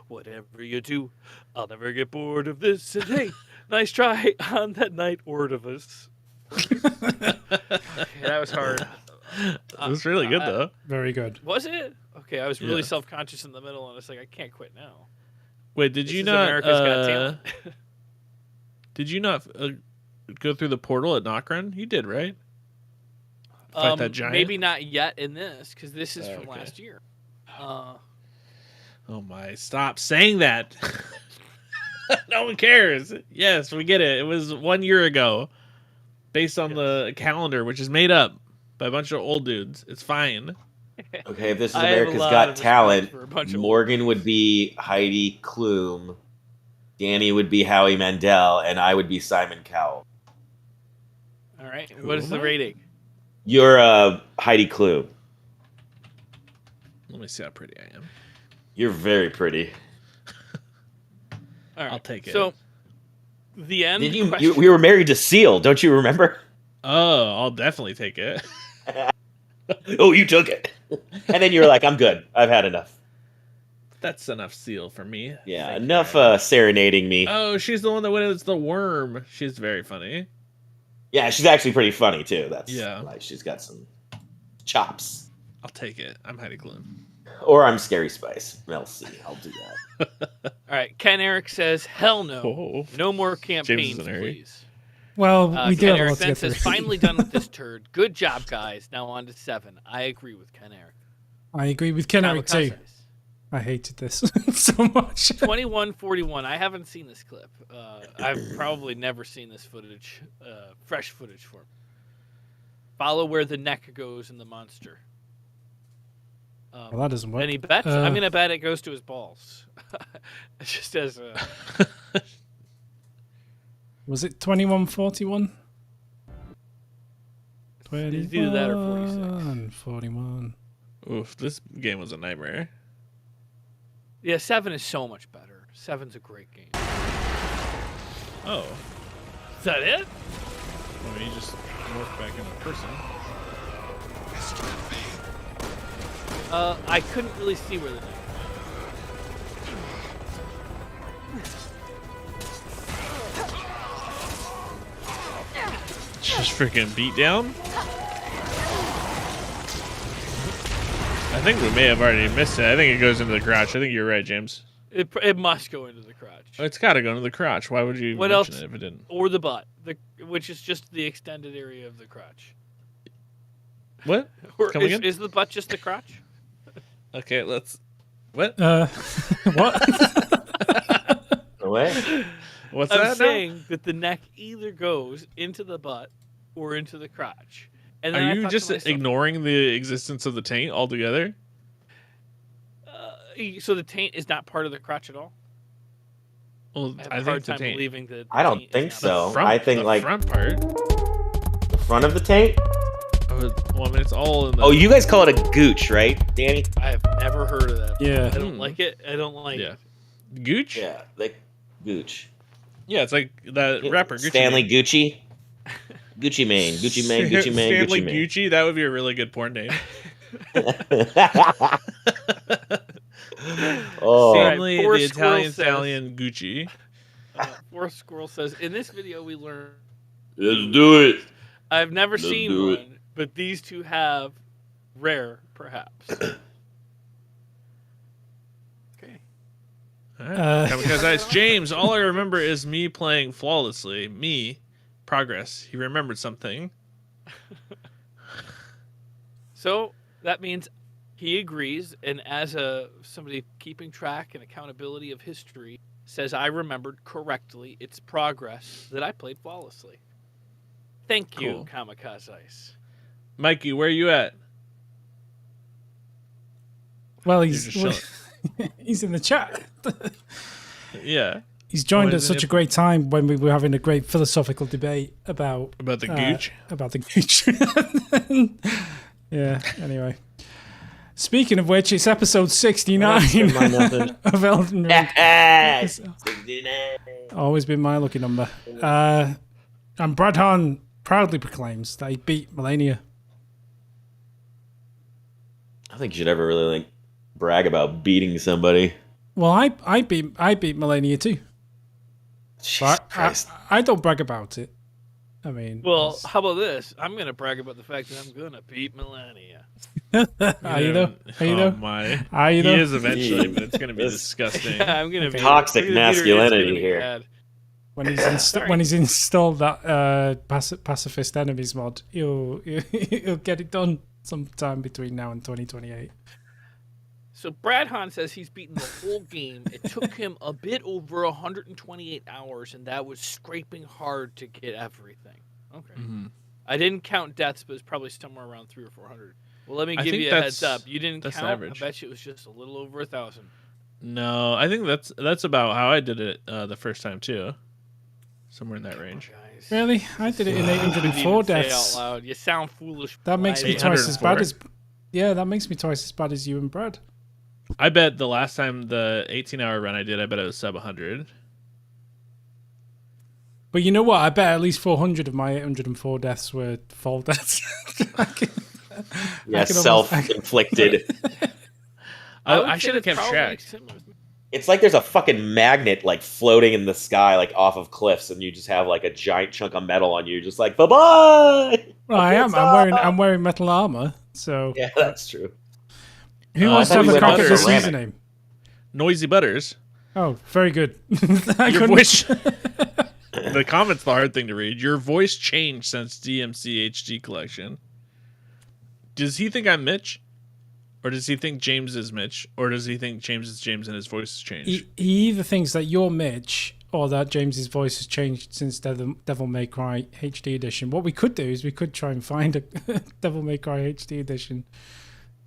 Whatever you do, I'll never get bored of this. And hey, nice try on that night, Ordovus. That was hard. It was really good, though. Very good. Was it? Okay, I was really self-conscious in the middle, and I was like, I can't quit now. Wait, did you not? America's Got Talent. Did you not go through the portal at Nokron? You did, right? Fight that giant? Maybe not yet in this, because this is from last year. Oh my! Stop saying that. No one cares. Yes, we get it. It was 1 year ago, based on the calendar, which is made up by a bunch of old dudes. It's fine. Okay, if this is America's Got Talent, Morgan would be Heidi Klum, Danny would be Howie Mandel, and I would be Simon Cowell. All right. What is the rating? You're Heidi Klum. Let me see how pretty I am. You're very pretty. All right. I'll take it. So, the end. Did we were married to Seal, don't you remember? Oh, I'll definitely take it. Oh, you took it. And then you're like, I'm good. I've had enough. That's enough seal for me. Yeah, Thank enough you. serenading me. Oh, she's the one that went as the worm. She's very funny. Yeah, she's actually pretty funny too. That's Yeah. she's got some chops. I'll take it. I'm Heidi Klum. Or I'm Scary Spice. I'll see. I'll do that. All right. Ken Eric says, "Hell no, Whoa. no more campaigns, in a hurry. please." Well, we do Ken have a Eric lot to then get says, through. "Finally done with this turd. Good job, guys. Now on to 7. I agree with Ken Eric. I agree with Ken Eric too. Kamikazes. I hated this so much. 2141. I haven't seen this clip. I've probably never seen this footage, fresh footage for me. Follow where the neck goes in the monster. Well, that doesn't work. Any bets? I'm gonna bet it goes to his balls. Just as a Was it 2141? It's either that or 46. 41. Oof, this game was a nightmare. Yeah, 7 is so much better. 7's a great game. Oh. Is that it? Well, you just morph back into person. I couldn't really see where the neck Just freaking beat down. I think we may have already missed it. I think it goes into the crotch. I think you're right, James. It must go into the crotch. It's got to go into the crotch. Why would you What mention else? it if it didn't? Or the butt, which is just the extended area of the crotch. What? Or Come again? is the butt just the crotch? Okay, let's. What? What? No way. What's I'm that now? saying that the neck either goes into the butt or into the crotch. And then Are I you thought to just myself, ignoring the existence of the taint altogether? so the taint is not part of the crotch at all? Well, I have I a hard think the time taint. believing that. I don't taint is think not- so. Front, I think the like front part. the front of the taint. Well, I mean, it's all in the. Oh, you guys call it a gooch, right, Danny? I have never heard of that. Yeah. I don't like it. I don't like Yeah. it. Gooch? Yeah, like gooch. Yeah, it's like that rapper Gucci. Stanley Mane. Gucci. Gucci Mane. Gucci Mane. Gucci Mane. Stanley Gucci Mane. Gucci. That would be a really good porn name. Oh, Stanley, Four the Squirrel Italian says- stallion Gucci. Fourth Squirrel says, in this video we learn let's do it. I've never Let's seen do it. one, but these two have rare, perhaps. Okay. All right. Kamikaze Ice. James, all I remember is me playing flawlessly. Me. Progress. He remembered something. So that means he agrees, and as somebody keeping track and accountability of history, says I remembered correctly. It's progress that I played flawlessly. Thank you, Cool. Kamikaze Ice. Mikey, where are you at? Well, You're just he's in the chat. Yeah. He's joined What at is such it? a great time when we were having a great philosophical debate about About the gooch? About the gooch. Yeah. Anyway, speaking of which, it's episode 69 of Elden Ring. Always been my lucky number. And Brad Hahn proudly proclaims that he beat Melania. I think you should ever really like brag about beating somebody. Well, I beat Melania too. Jesus But Christ. I don't brag about it. I mean, Well, how about this? I'm going to brag about the fact that I'm going to beat Melania. are you though? Are you Oh though? my. Are you He though? is eventually, but it's going to be This- disgusting. Yeah, I'm going to Okay. be Toxic I'm gonna beat her. It's gonna masculinity be here. bad. When he's installed that pacifist enemies mod, he'll get it done sometime between now and 2028. So Brad Hahn says he's beaten the whole game. It took him a bit over 128 hours, and that was scraping hard to get everything. Okay. Mhm. I didn't count deaths, but it's probably somewhere around 300 or 400. Well, let me I give think you a that's- heads up. You didn't that's count. average. I bet you it was just a little over 1,000. No, I think that's about how I did it the first time too. Somewhere in that range. Guys. Really? I did it in You couldn't 804 even say it deaths. out loud. You sound foolish. That makes me Why? twice as bad 804. as. Yeah, that makes me twice as bad as you and Brad. I bet the last time the 18-hour run I did, I bet it was sub 100. But you know what? I bet at least 400 of my 804 deaths were fall deaths. Yeah, self-inflicted. I should have kept track. It's like there's a fucking magnet like floating in the sky, like off of cliffs, and you just have like a giant chunk of metal on you, just like bye bye. Well, I am. I'm wearing metal armor, so yeah, that's true. Who wants to have a crack at this username? Noisy Butters. Oh, very good. Your voice. The comment's the hard thing to read. Your voice changed since DMC HD collection. Does he think I'm Mitch? Or does he think James is Mitch? Or does he think James is James and his voice has changed? He either thinks that you're Mitch or that James's voice has changed since Devil May Cry HD edition. What we could do is we could try and find a Devil May Cry HD edition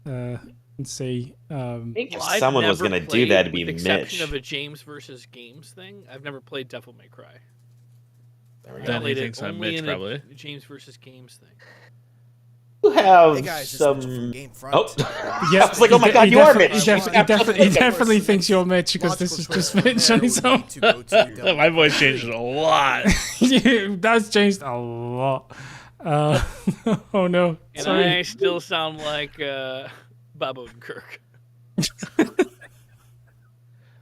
and see. I think if someone was going to do that, it'd be Mitch. With the exception of a James versus Games thing, I've never played Devil May Cry. Then he thinks I'm Mitch, probably. James versus Games thing. You have hey guys, some. Oh, yeah. I was like, oh my god, you are Mitch. He definitely thinks you're Mitch because this is just Mitch on his own. My voice changed a lot. That's changed a lot. Oh no. And sorry. I still sound like Bob Odenkirk.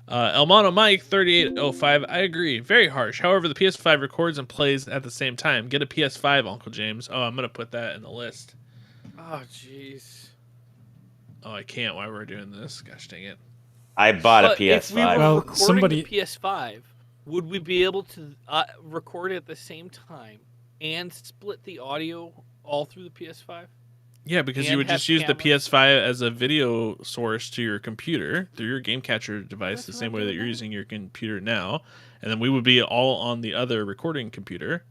Elmano Mike 3805. I agree. Very harsh. However, the PS5 records and plays at the same time. Get a PS5, Uncle James. Oh, I'm gonna put that in the list. Oh, jeez. Oh, I can't while we're doing this. Gosh dang it. I bought a PS5. If we were recording the PS5, would we be able to record it at the same time and split the audio all through the PS5? Yeah, because you would just use the PS5 as a video source to your computer through your game catcher device, the same way that you're using your computer now, and then we would be all on the other recording computer.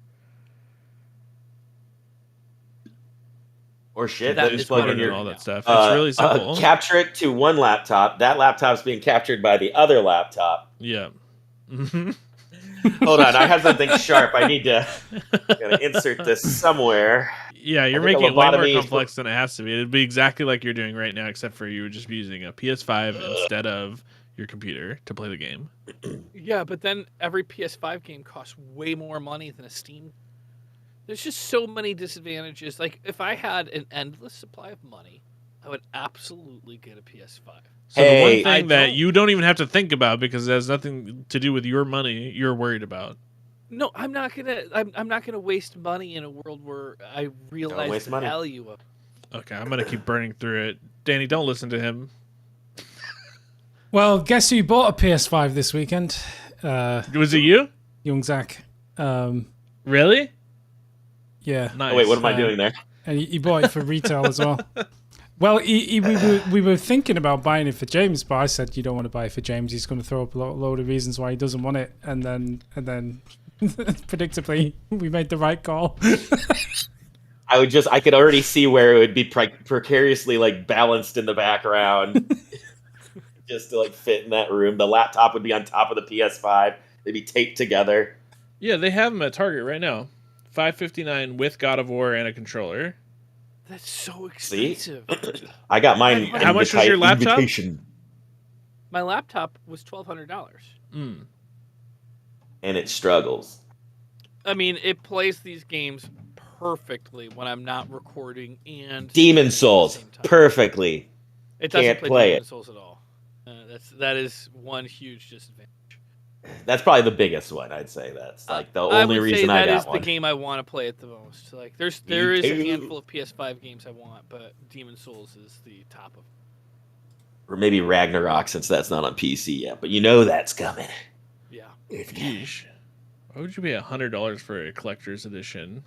Or shit, that just plug in your all that stuff. It's really simple. Capture it to one laptop. That laptop's being captured by the other laptop. Yeah. Hold on, I have something sharp. I need to insert this somewhere. Yeah, you're making it way more complex than it has to be. It'd be exactly like you're doing right now, except for you would just be using a PS5 instead of your computer to play the game. Yeah, but then every PS5 game costs way more money than a Steam. There's just so many disadvantages. Like, if I had an endless supply of money, I would absolutely get a PS5. So the one thing that you don't even have to think about because it has nothing to do with your money, you're worried about. No, I'm not gonna waste money in a world where I realize the value of it. Okay, I'm gonna keep burning through it. Danny, don't listen to him. Well, guess who bought a PS5 this weekend? Was it you? Young Zach. Really? Yeah. Nice. Oh, wait, what am I doing there? And he bought it for retail as well. Well, we were thinking about buying it for James, but I said you don't want to buy it for James. He's going to throw up a load of reasons why he doesn't want it, and then predictably we made the right call. I could already see where it would be precariously like balanced in the background, just to like fit in that room. The laptop would be on top of the PS5. They'd be taped together. Yeah, they have them at Target right now. $559 with God of War and a controller. That's so expensive. See? I got mine. How much was your laptop? My laptop was $1,200. And it struggles. I mean, it plays these games perfectly when I'm not recording and Demon Souls perfectly. It doesn't play Demon Souls at all. That is one huge disadvantage. That's probably the biggest one. I'd say that's like the only reason I got one. That is the game I want to play at the most. Like there is a handful of PS5 games I want, but Demon Souls is the top of. Or maybe Ragnarok, since that's not on PC yet. But you know that's coming. Yeah. Yeesh. Why would you pay $100 for a collector's edition?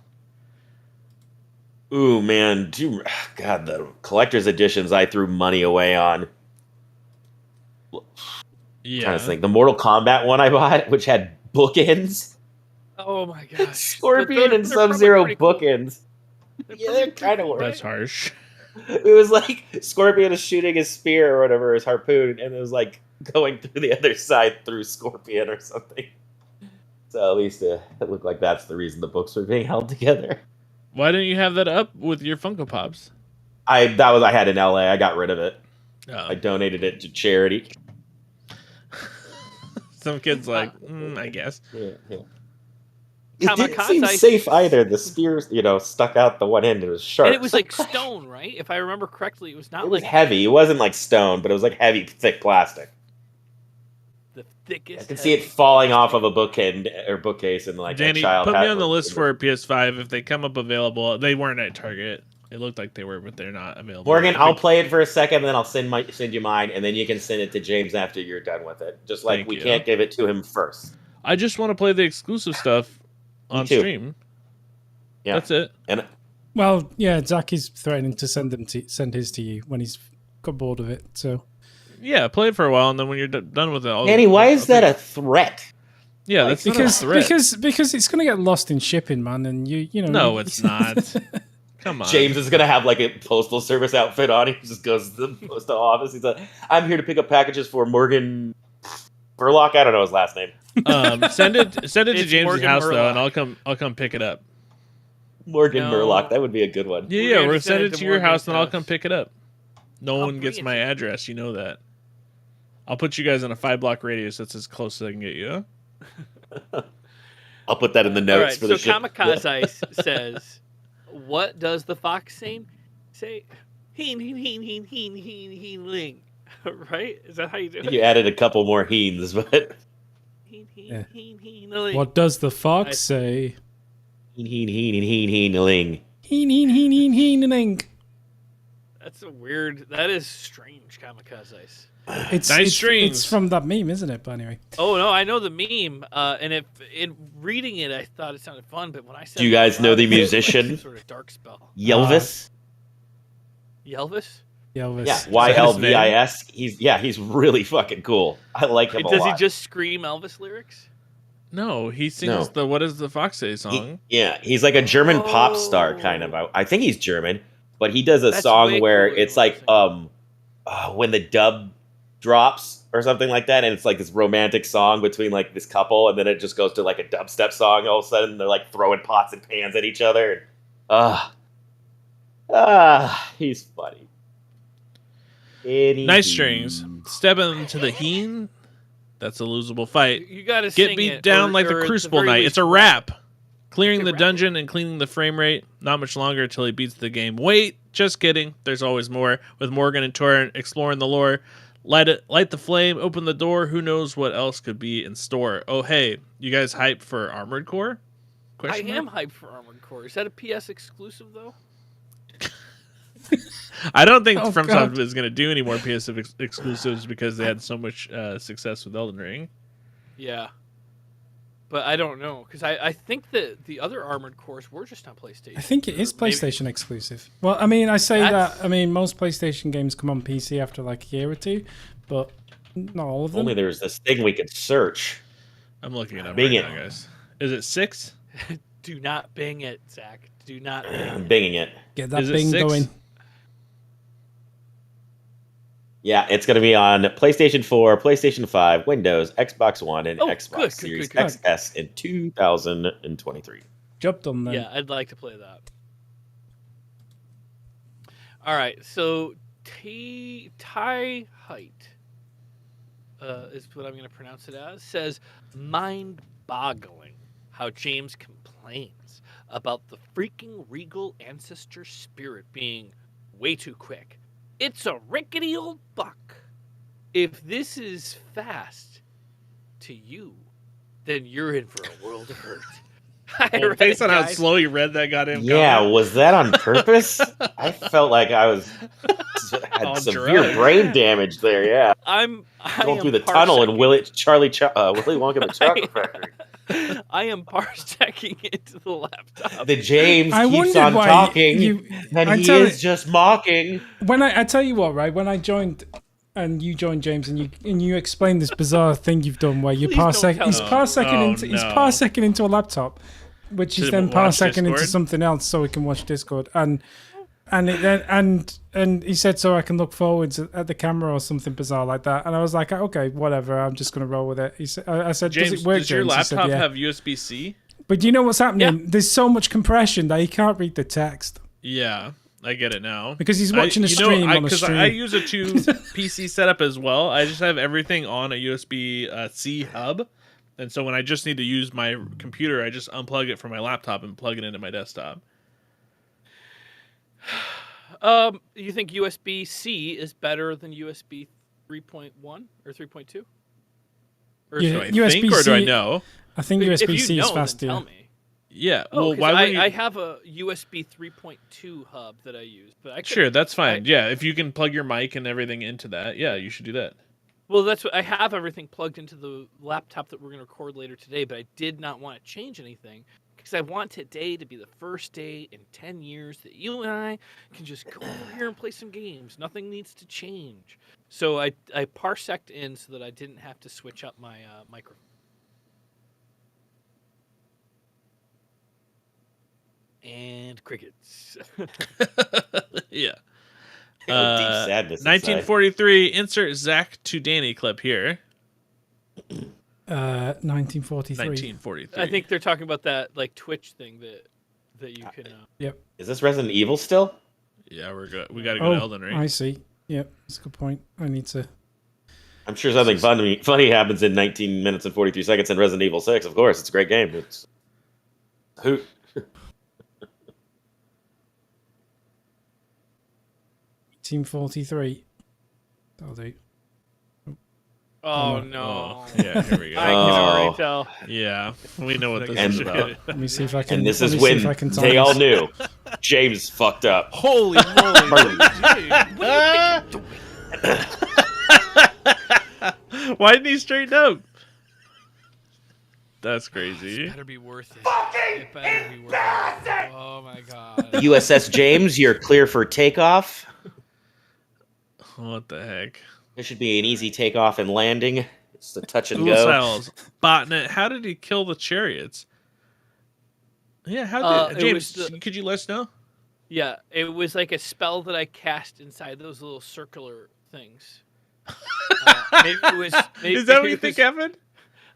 Ooh, man. God, the collector's editions I threw money away on. Yeah. I'm trying to think. The Mortal Kombat one I bought, which had bookends. Oh my gosh. Scorpion and Sub-Zero bookends. Yeah, they're kind of That's harsh. It was like Scorpion is shooting his spear or whatever, his harpoon, and it was like going through the other side through Scorpion or something. So at least it looked like that's the reason the books were being held together. Why didn't you have that up with your Funko Pops? I had in LA. I got rid of it. Oh. I donated it to charity. Some kid's like, I guess. Yeah. It didn't seem safe either. The spear, stuck out the one end. It was sharp. And it was like stone, right? If I remember correctly, it was not. It was heavy. It wasn't like stone, but it was like heavy, thick plastic. The thickest. I can see it falling off of a bookcase and like Danny, a child. Put me on the list for a PS5 if they come up available. They weren't at Target. It looked like they were, but they're not available. Morgan, I'll play it for a second, and then I'll send you mine, and then you can send it to James after you're done with it. Just like we can't give it to him first. I just want to play the exclusive stuff on stream. Yeah, that's it. And well, yeah, Zach is threatening to send his to you when he's got bored of it. So yeah, play it for a while, and then when you're done with it, Danny, why is that a threat? Yeah, that's because not a threat. because it's going to get lost in shipping, man, and you know. No, it's not. Come on. James is gonna have like a postal service outfit on. He just goes to the postal office. He's like, "I'm here to pick up packages for Morgan Burlock." I don't know his last name. Send it to James' Morgan house Murlock. though, and I'll come pick it up. Morgan Burlock, that would be a good one. Yeah, we're send it to your Morgan's house, and I'll house. come pick it up. No one gets my address, you know that. I'll put you guys in a 5-block radius. That's as close as I can get you. I'll put that in the notes All right, for the so show. Kamikaze says, "What does the fox say? Heen, ling." Right? Is that how you do it? You added a couple more heens, but Yeah. Ling. What does the fox say? heen-ling. Heen. That's a weird. That is strange, Kamikaze. It's streams. It's from that meme, isn't it? But anyway. Oh no, I know the meme, and if in reading it, I thought it sounded fun, but when I said, Do you guys know the musician? Some sort of dark spell. Yelvis? Yelvis? Elvis. Yeah, Ylvis. He's really fucking cool. I like him a Does lot. he just scream Elvis lyrics? No, he sings the "What Does the Fox Say" song. He's like a German pop star, kind of. I think he's German, but he does a That's song way where cooler it's than like when the dub drops or something like that, and it's like this romantic song between like this couple, and then it just goes to like a dubstep song. All of a sudden, they're like throwing pots and pans at each other. He's funny. Nice strings. Step into the heen. That's a losable fight. You gotta Get sing beat it, down or- like or the at Crucible very Knight. least It's a wrap. Clearing the wrap. dungeon and cleaning the frame rate. Not much longer until he beats the game. Wait, just kidding. There's always more. With Morgan and Torrent exploring the lore. Light the flame, open the door. Who knows what else could be in store? Oh, hey, you guys hyped for Armored Core? I am hyped for Armored Core. Is that a PS exclusive though? I don't think Oh, FromSoft God. is going to do any more PS exclusives because they had so much success with Elden Ring. Yeah. But I don't know, because I think that the other Armored Cores were just on PlayStation. I think it is Or maybe- PlayStation exclusive. Well, I mean, I say That's- that. I mean, most PlayStation games come on PC after like a year or two, but not all of them. Only there's this thing we could search. I'm looking it up Bing right it. now, guys. Is it 6? Do not bing it, Zach. Do not bing it. I'm binging it. Get that Is it Bing 6? going. Yeah, it's going to be on PlayStation 4, PlayStation 5, Windows, Xbox One, and Oh, Xbox good, Series good. XS in 2023. Job done then. Yeah, I'd like to play that. All right, so Ty Height is what I'm going to pronounce it as. Says, mind-boggling how James complains about the freaking regal ancestor spirit being way too quick. It's a rickety old buck. If this is fast to you, then you're in for a world of hurt. I read Based it, on how guys. slow you read that goddamn Yeah, comment. was that on purpose? I felt like I had On severe drugs. brain damage there. Yeah, I going am through the tunnel and parsecing- Willy Wonka and the Chocolate Factory. I am parsecing into the laptop. The James I keeps wondered on why talking, you- and I he tell is just mocking. When I tell you what, right? When I joined, and you joined James, and you explained this bizarre thing you've done where you Please don't parsec. tell He's me. parsecing he's no. parsecing into a laptop, which is To then watch parsecing into Discord? something else so we can watch Discord. And he said so I can look forward at the camera or something bizarre like that. And I was like, okay, whatever. I'm just gonna roll with it. He said, I said, James, does it work? does your James? He said, laptop yeah. have USB-C? But do you know what's happening? Yeah. There's so much compression that he can't read the text Yeah, I get it now. because he's watching a stream on a Because stream. I use a 2 PC setup as well. I just have everything on a USB-C hub, And so when I just need to use my computer, I just unplug it from my laptop and plug it into my desktop. You think USB-C is better than USB 3.1 or 3.2? Or do I think, or do I know? I think USB-C is faster. faster. Tell me. Yeah. Well, why would I have a USB 3.2 hub that I use, but sure, that's fine. Yeah, if you can plug your mic and everything into that, yeah, you should do that. Well, that's what I have everything plugged into the laptop that we're going to record later today, but I did not want to change anything because I want today to be the first day in 10 years that you and I can just go over here and play some games. Nothing needs to change. So I parseced in so that I didn't have to switch up my microphone. And crickets. Yeah. Deep sadness 1943. Insert Zach to Danny clip here. 1943. 1943. I think they're talking about that like Twitch thing that you can. Yep. Is this Resident Evil still? Yeah, we're good. We got to go to Elden Ring. I see. Yep, that's a good point. I need to. I'm sure something funny happens in 19 minutes and 43 seconds in Resident Evil 6. Of course, it's a great game. It's who. 1943. That'll do. Oh no! Yeah, here we go. I can already tell. Yeah, we know what this And- is about. Let me see if I can. And this let is me see if when I can time they all this. knew James fucked up. Holy moly! Dude, what are you thinking? Why didn't he straighten up? That's crazy. Better be worth it. It better be worth it. Oh my god. USS James, you're clear for takeoff. What the heck? There should be an easy takeoff and landing. It's the touch and Dual go. Cells. Botnet, how did he kill the chariots? Yeah, how did James? Could you let us know? Yeah, it was like a spell that I cast inside those little circular things. Maybe it was. Is that what you think happened?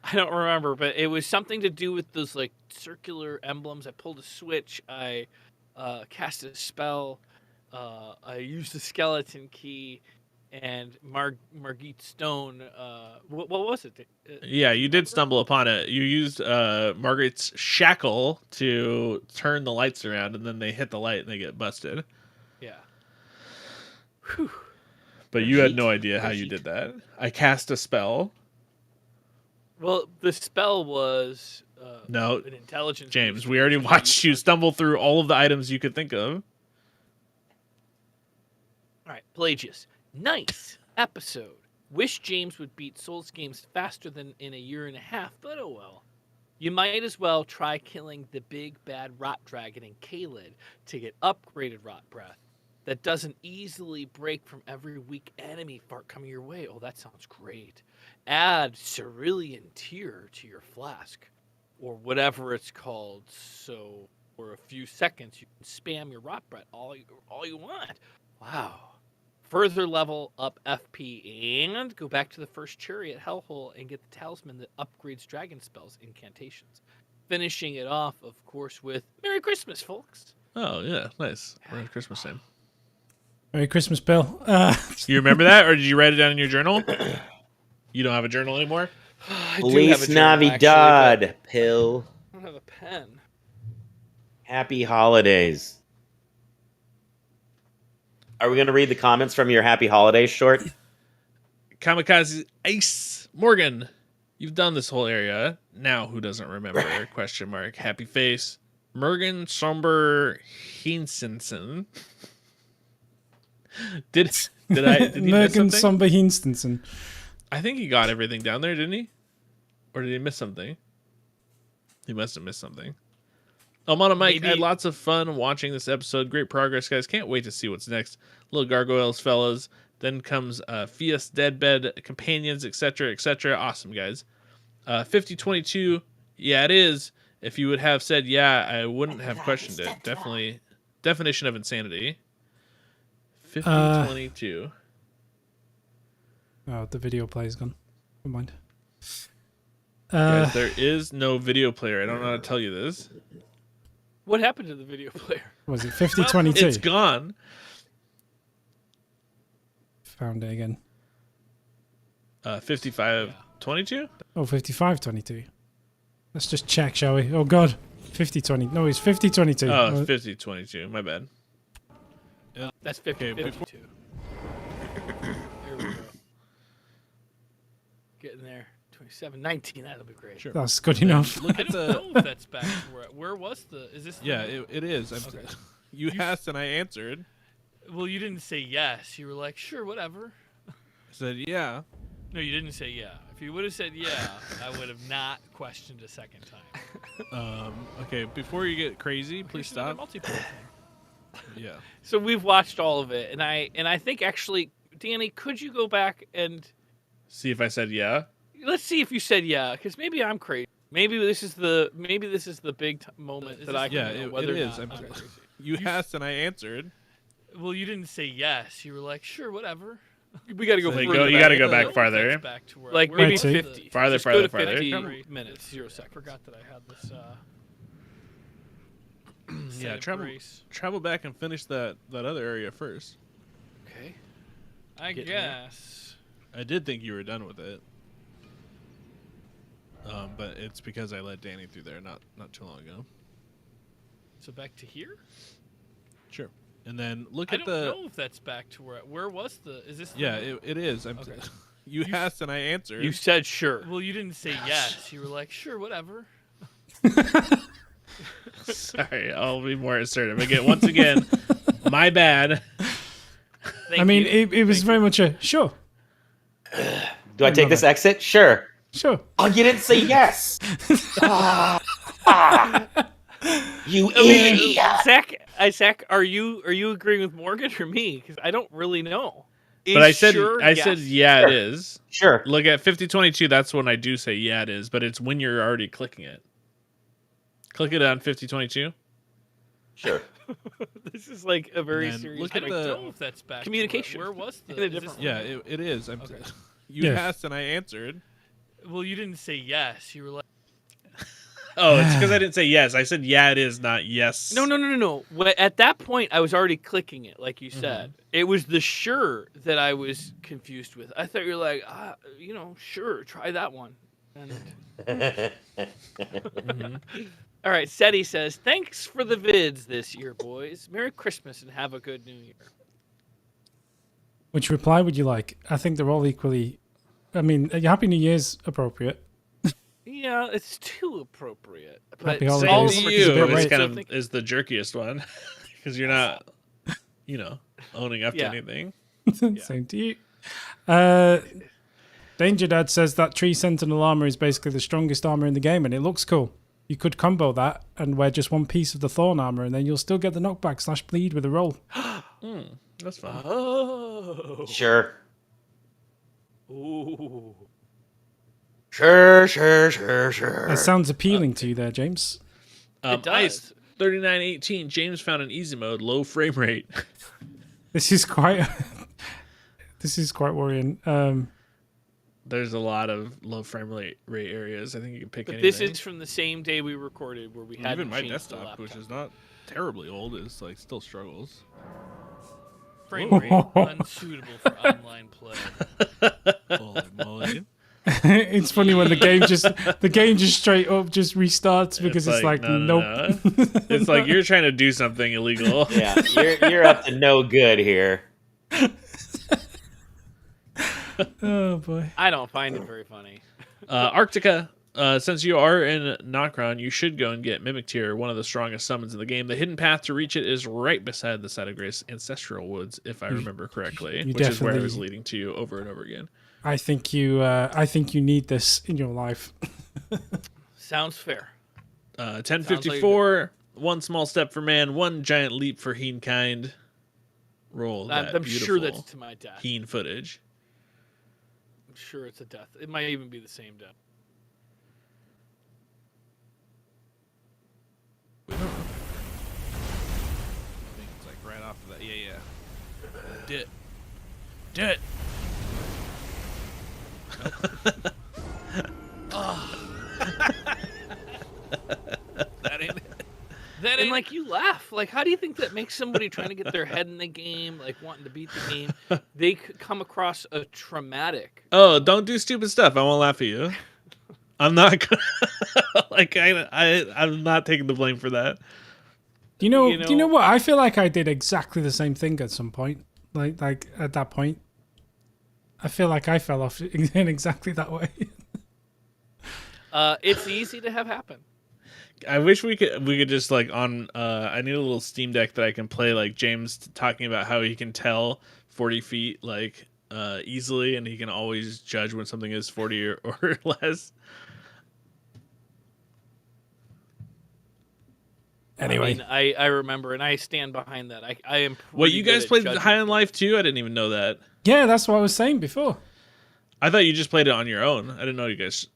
I don't remember, but it was something to do with those like circular emblems. I pulled a switch. I cast a spell. I used a skeleton key, and Margit Stone. What was it? Yeah, you did stumble upon it. You used Margaret's shackle to turn the lights around, and then they hit the light and they get busted. Yeah. Whew. But you had no idea how you did that. I cast a spell. Well, the spell was No, an intelligence. James, we already watched you stumble through all of the items you could think of. All right, Pelagius. Nice episode. Wish James would beat Souls games faster than in a year and a half, but oh well. You might as well try killing the big bad rot dragon in Caelid to get upgraded rot breath that doesn't easily break from every weak enemy fart coming your way. Oh, that sounds great. Add Cerulean Tear to your flask, or whatever it's called, so for a few seconds you can spam your rot breath all you want. Wow. Further level up FP and go back to the first chariot hellhole and get the talisman that upgrades dragon spells incantations. Finishing it off, of course, with Merry Christmas, folks. Oh, yeah, nice. We're at Christmas time. Merry Christmas, Bill. You remember that, or did you write it down in your journal? You don't have a journal anymore? I do Feliz have a journal, Navidad, actually, Pill. but I don't have a pen. Happy holidays. Are we going to read the comments from your Happy Holidays short? Kamikaze Ice Morgan, you've done this whole area. Now who doesn't remember? Question mark. Happy face. Morgan Somber Heinsensen. Did he miss Mergen something? Somber Hinstensen. I think he got everything down there, didn't he? Or did he miss something? He must have missed something. Almana Mike, Maybe. I had lots of fun watching this episode. Great progress, guys. Can't wait to see what's next. Little gargoyles, fellas. Then comes Fias, Deadbed, Companions, etc., etc. Awesome, guys. 5022, yeah, it is. If you would have said yeah, I wouldn't have questioned it. Definitely. Definition of insanity. 5022. Oh, the video player's gone. Never mind. Guys, there is no video player. I don't know how to tell you this. What happened to the video player? Was it 5022? It's gone. Found it again. 55. 22? Oh, 55-22. Let's just check, shall we? Oh, God. 50-20. No, it's 50-22. Oh, 50-22. My bad. That's 50-52. There we go. Getting there. 27-19. That'll be great. Sure. That's good enough. Look I at don't the. know if that's back to where was the? Is this? Yeah, it is. Okay. You asked and I answered. Well, you didn't say yes. You were like, sure, whatever. I said, yeah. No, you didn't say yeah. If you would have said yeah, I would have not questioned a second time. Okay, before you get crazy, please So the stop. multiplayer thing. Yeah. So we've watched all of it, and I think actually, Danny, could you go back and See if I said yeah. let's see if you said yeah, because maybe I'm crazy. Maybe this is the big moment that I can Yeah, know it whether or is. not I'm crazy. You asked and I answered. Well, you didn't say yes. You were like, sure, whatever. We got to go. So further you gotta back. go I back don't know if farther. that's back to where, like maybe Right, see. 50. Farther, Just go to farther. 50 minutes, 0 seconds. I forgot that I had this. Yeah, save travel grace. back and finish that other area first. Okay. I Getting there. guess. I did think you were done with it. But it's because I let Danny through there not too long ago. So back to here. Sure. And then look I at don't the. know if that's back to where was the? Is this? Yeah, it is. Okay. You asked and I answered. You said sure. Well, you didn't say yes. You were like, sure, whatever. Sorry, I'll be more assertive. Again, once again, my bad. I mean, it was very much a sure. Do I take this exit? Sure. Sure. Oh, you didn't say yes. You idiot. Zach, are you agreeing with Morgan or me? Because I don't really know. But I said Yes. yeah, Sure. it is. Sure. Look at 5022. That's when I do say yeah, it is. But it's when you're already clicking it. Click it on 5022. Sure. This is like a very And serious. look at I the- don't know if that's back. communication. Where was the? In a is different this- Yeah, it is. Okay. You Yes. asked and I answered. Well, you didn't say yes. You were like, Oh, it's because I didn't say yes. I said yeah, it is, not yes. no. At that point, I was already clicking it, like you said. It was the sure that I was confused with. I thought you were like, sure, try that one. And all right, Seti says, thanks for the vids this year, boys. Merry Christmas and have a good New Year. Which reply would you like? I think they're all equally. I mean, Happy New Year's appropriate. Yeah, it's too appropriate. But Happy all holidays. of them are It's a you bit good. late. is kind So of think- is the jerkiest one because you're not, owning up to Yeah. anything. Same to you. Danger Dad says that Tree Sentinel armor is basically the strongest armor in the game, and it looks cool. You could combo that and wear just one piece of the Thorn armor, and then you'll still get the knockback / bleed with a roll. That's fun. Oh. Sure. Ooh. Sure. That sounds appealing to you there, James. It Ice does. 3918. James found an easy mode, low frame rate. This is quite. This is quite worrying. There's a lot of low frame rate areas. I think you can pick But anything. this is from the same day we recorded where we had Even my desktop, which is not terribly old, is like still struggles. frame rate unsuitable for online play. Holy moly! It's funny when the game just straight up just restarts because it's like no, nope. no. It's like you're trying to do something illegal. Yeah, you're up to no good here. Oh boy. I don't find it very funny. Arctica, since you are in Nokron, you should go and get Mimic Tier, one of the strongest summons in the game. The hidden path to reach it is right beside the Side of Grace Ancestral Woods, if I remember correctly, you which is where I definitely- was leading to you over and over again. I think you need this in your life. Sounds fair. 1054, one small step for man, one giant leap for Heen-kind. Roll that I'm sure that's beautiful to my death. Heen footage. I'm sure it's a death. It might even be the same death. I think it's like right off of that. Yeah. Dit. That And like you laugh. Like, how do you think that makes somebody trying to get their head in the game, like wanting to beat the game, they could come across a traumatic? Oh, don't do stupid stuff. I won't laugh at you. I'm not gonna, like I'm not taking the blame for that. Do you know what? I feel like I did exactly the same thing at some point. Like at that point, I feel like I fell off in exactly that way. It's easy to have happen. I wish we could just like on. I need a little Steam Deck that I can play like James talking about how he can tell 40 feet like easily, and he can always judge when something is 40 or less. Anyway, I mean, I remember, and I stand behind that. I am. What, you guys played High on Life too? I didn't even know that. Yeah, that's what I was saying before. I thought you just played it on your own. I didn't know you guys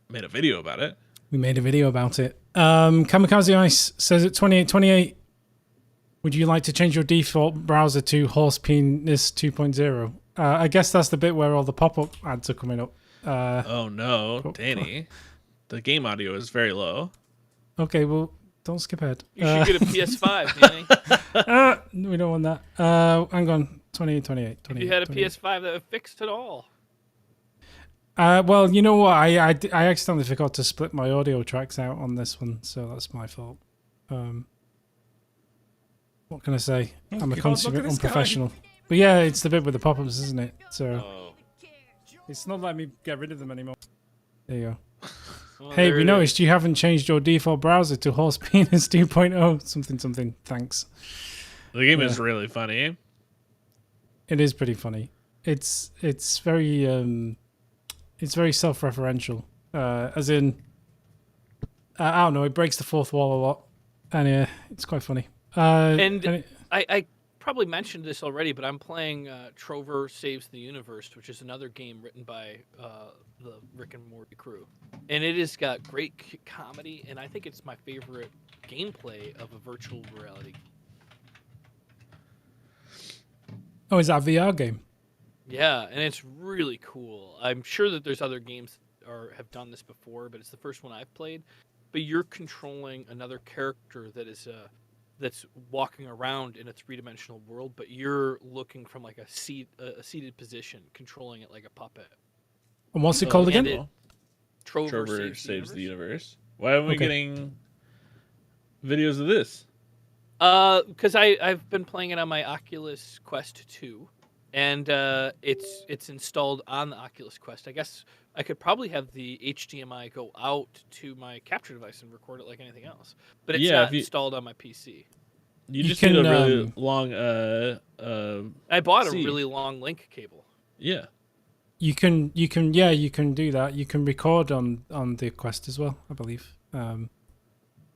made a video about it. We made a video about it. Kamikaze Ice says at 2828, would you like to change your default browser to Horse Penis 2.0? I guess that's the bit where all the pop-up ads are coming up. Oh no, Danny. The game audio is very low. Okay, well, don't skip ahead. You should get a PS5, Danny. We don't want that. Hang on, 2828. If you had a PS5, that would fix it all. Well, you know what? I accidentally forgot to split my audio tracks out on this one, so that's my fault. What can I say? I'm a consummate unprofessional. But yeah, it's the bit with the pop-ups, isn't it? So it's not letting me get rid of them anymore. There you go. Well, hey, we noticed you haven't changed your default browser to Horse Penis 2.0 something. Thanks. The game is really funny. It is pretty funny. It's very self-referential. As in, I don't know, it breaks the fourth wall a lot, and it's quite funny. I probably mentioned this already, but I'm playing Trover Saves the Universe, which is another game written by the Rick and Morty crew. And it has got great comedy, and I think it's my favorite gameplay of a virtual reality. Oh, is that a VR game? Yeah, and it's really cool. I'm sure that there's other games or have done this before, but it's the first one I've played. But you're controlling another character that is that's walking around in a three-dimensional world, but you're looking from like a seated position, controlling it like a puppet. And what's it called again? Trover Saves the Universe. Why aren't we getting videos of this? Because I've been playing it on my Oculus Quest 2, and it's installed on the Oculus Quest. I guess I could probably have the HDMI go out to my capture device and record it like anything else, but it's not installed on my PC. You just need a really long. I bought a really long link cable. Yeah. You can do that. You can record on the Quest as well, I believe.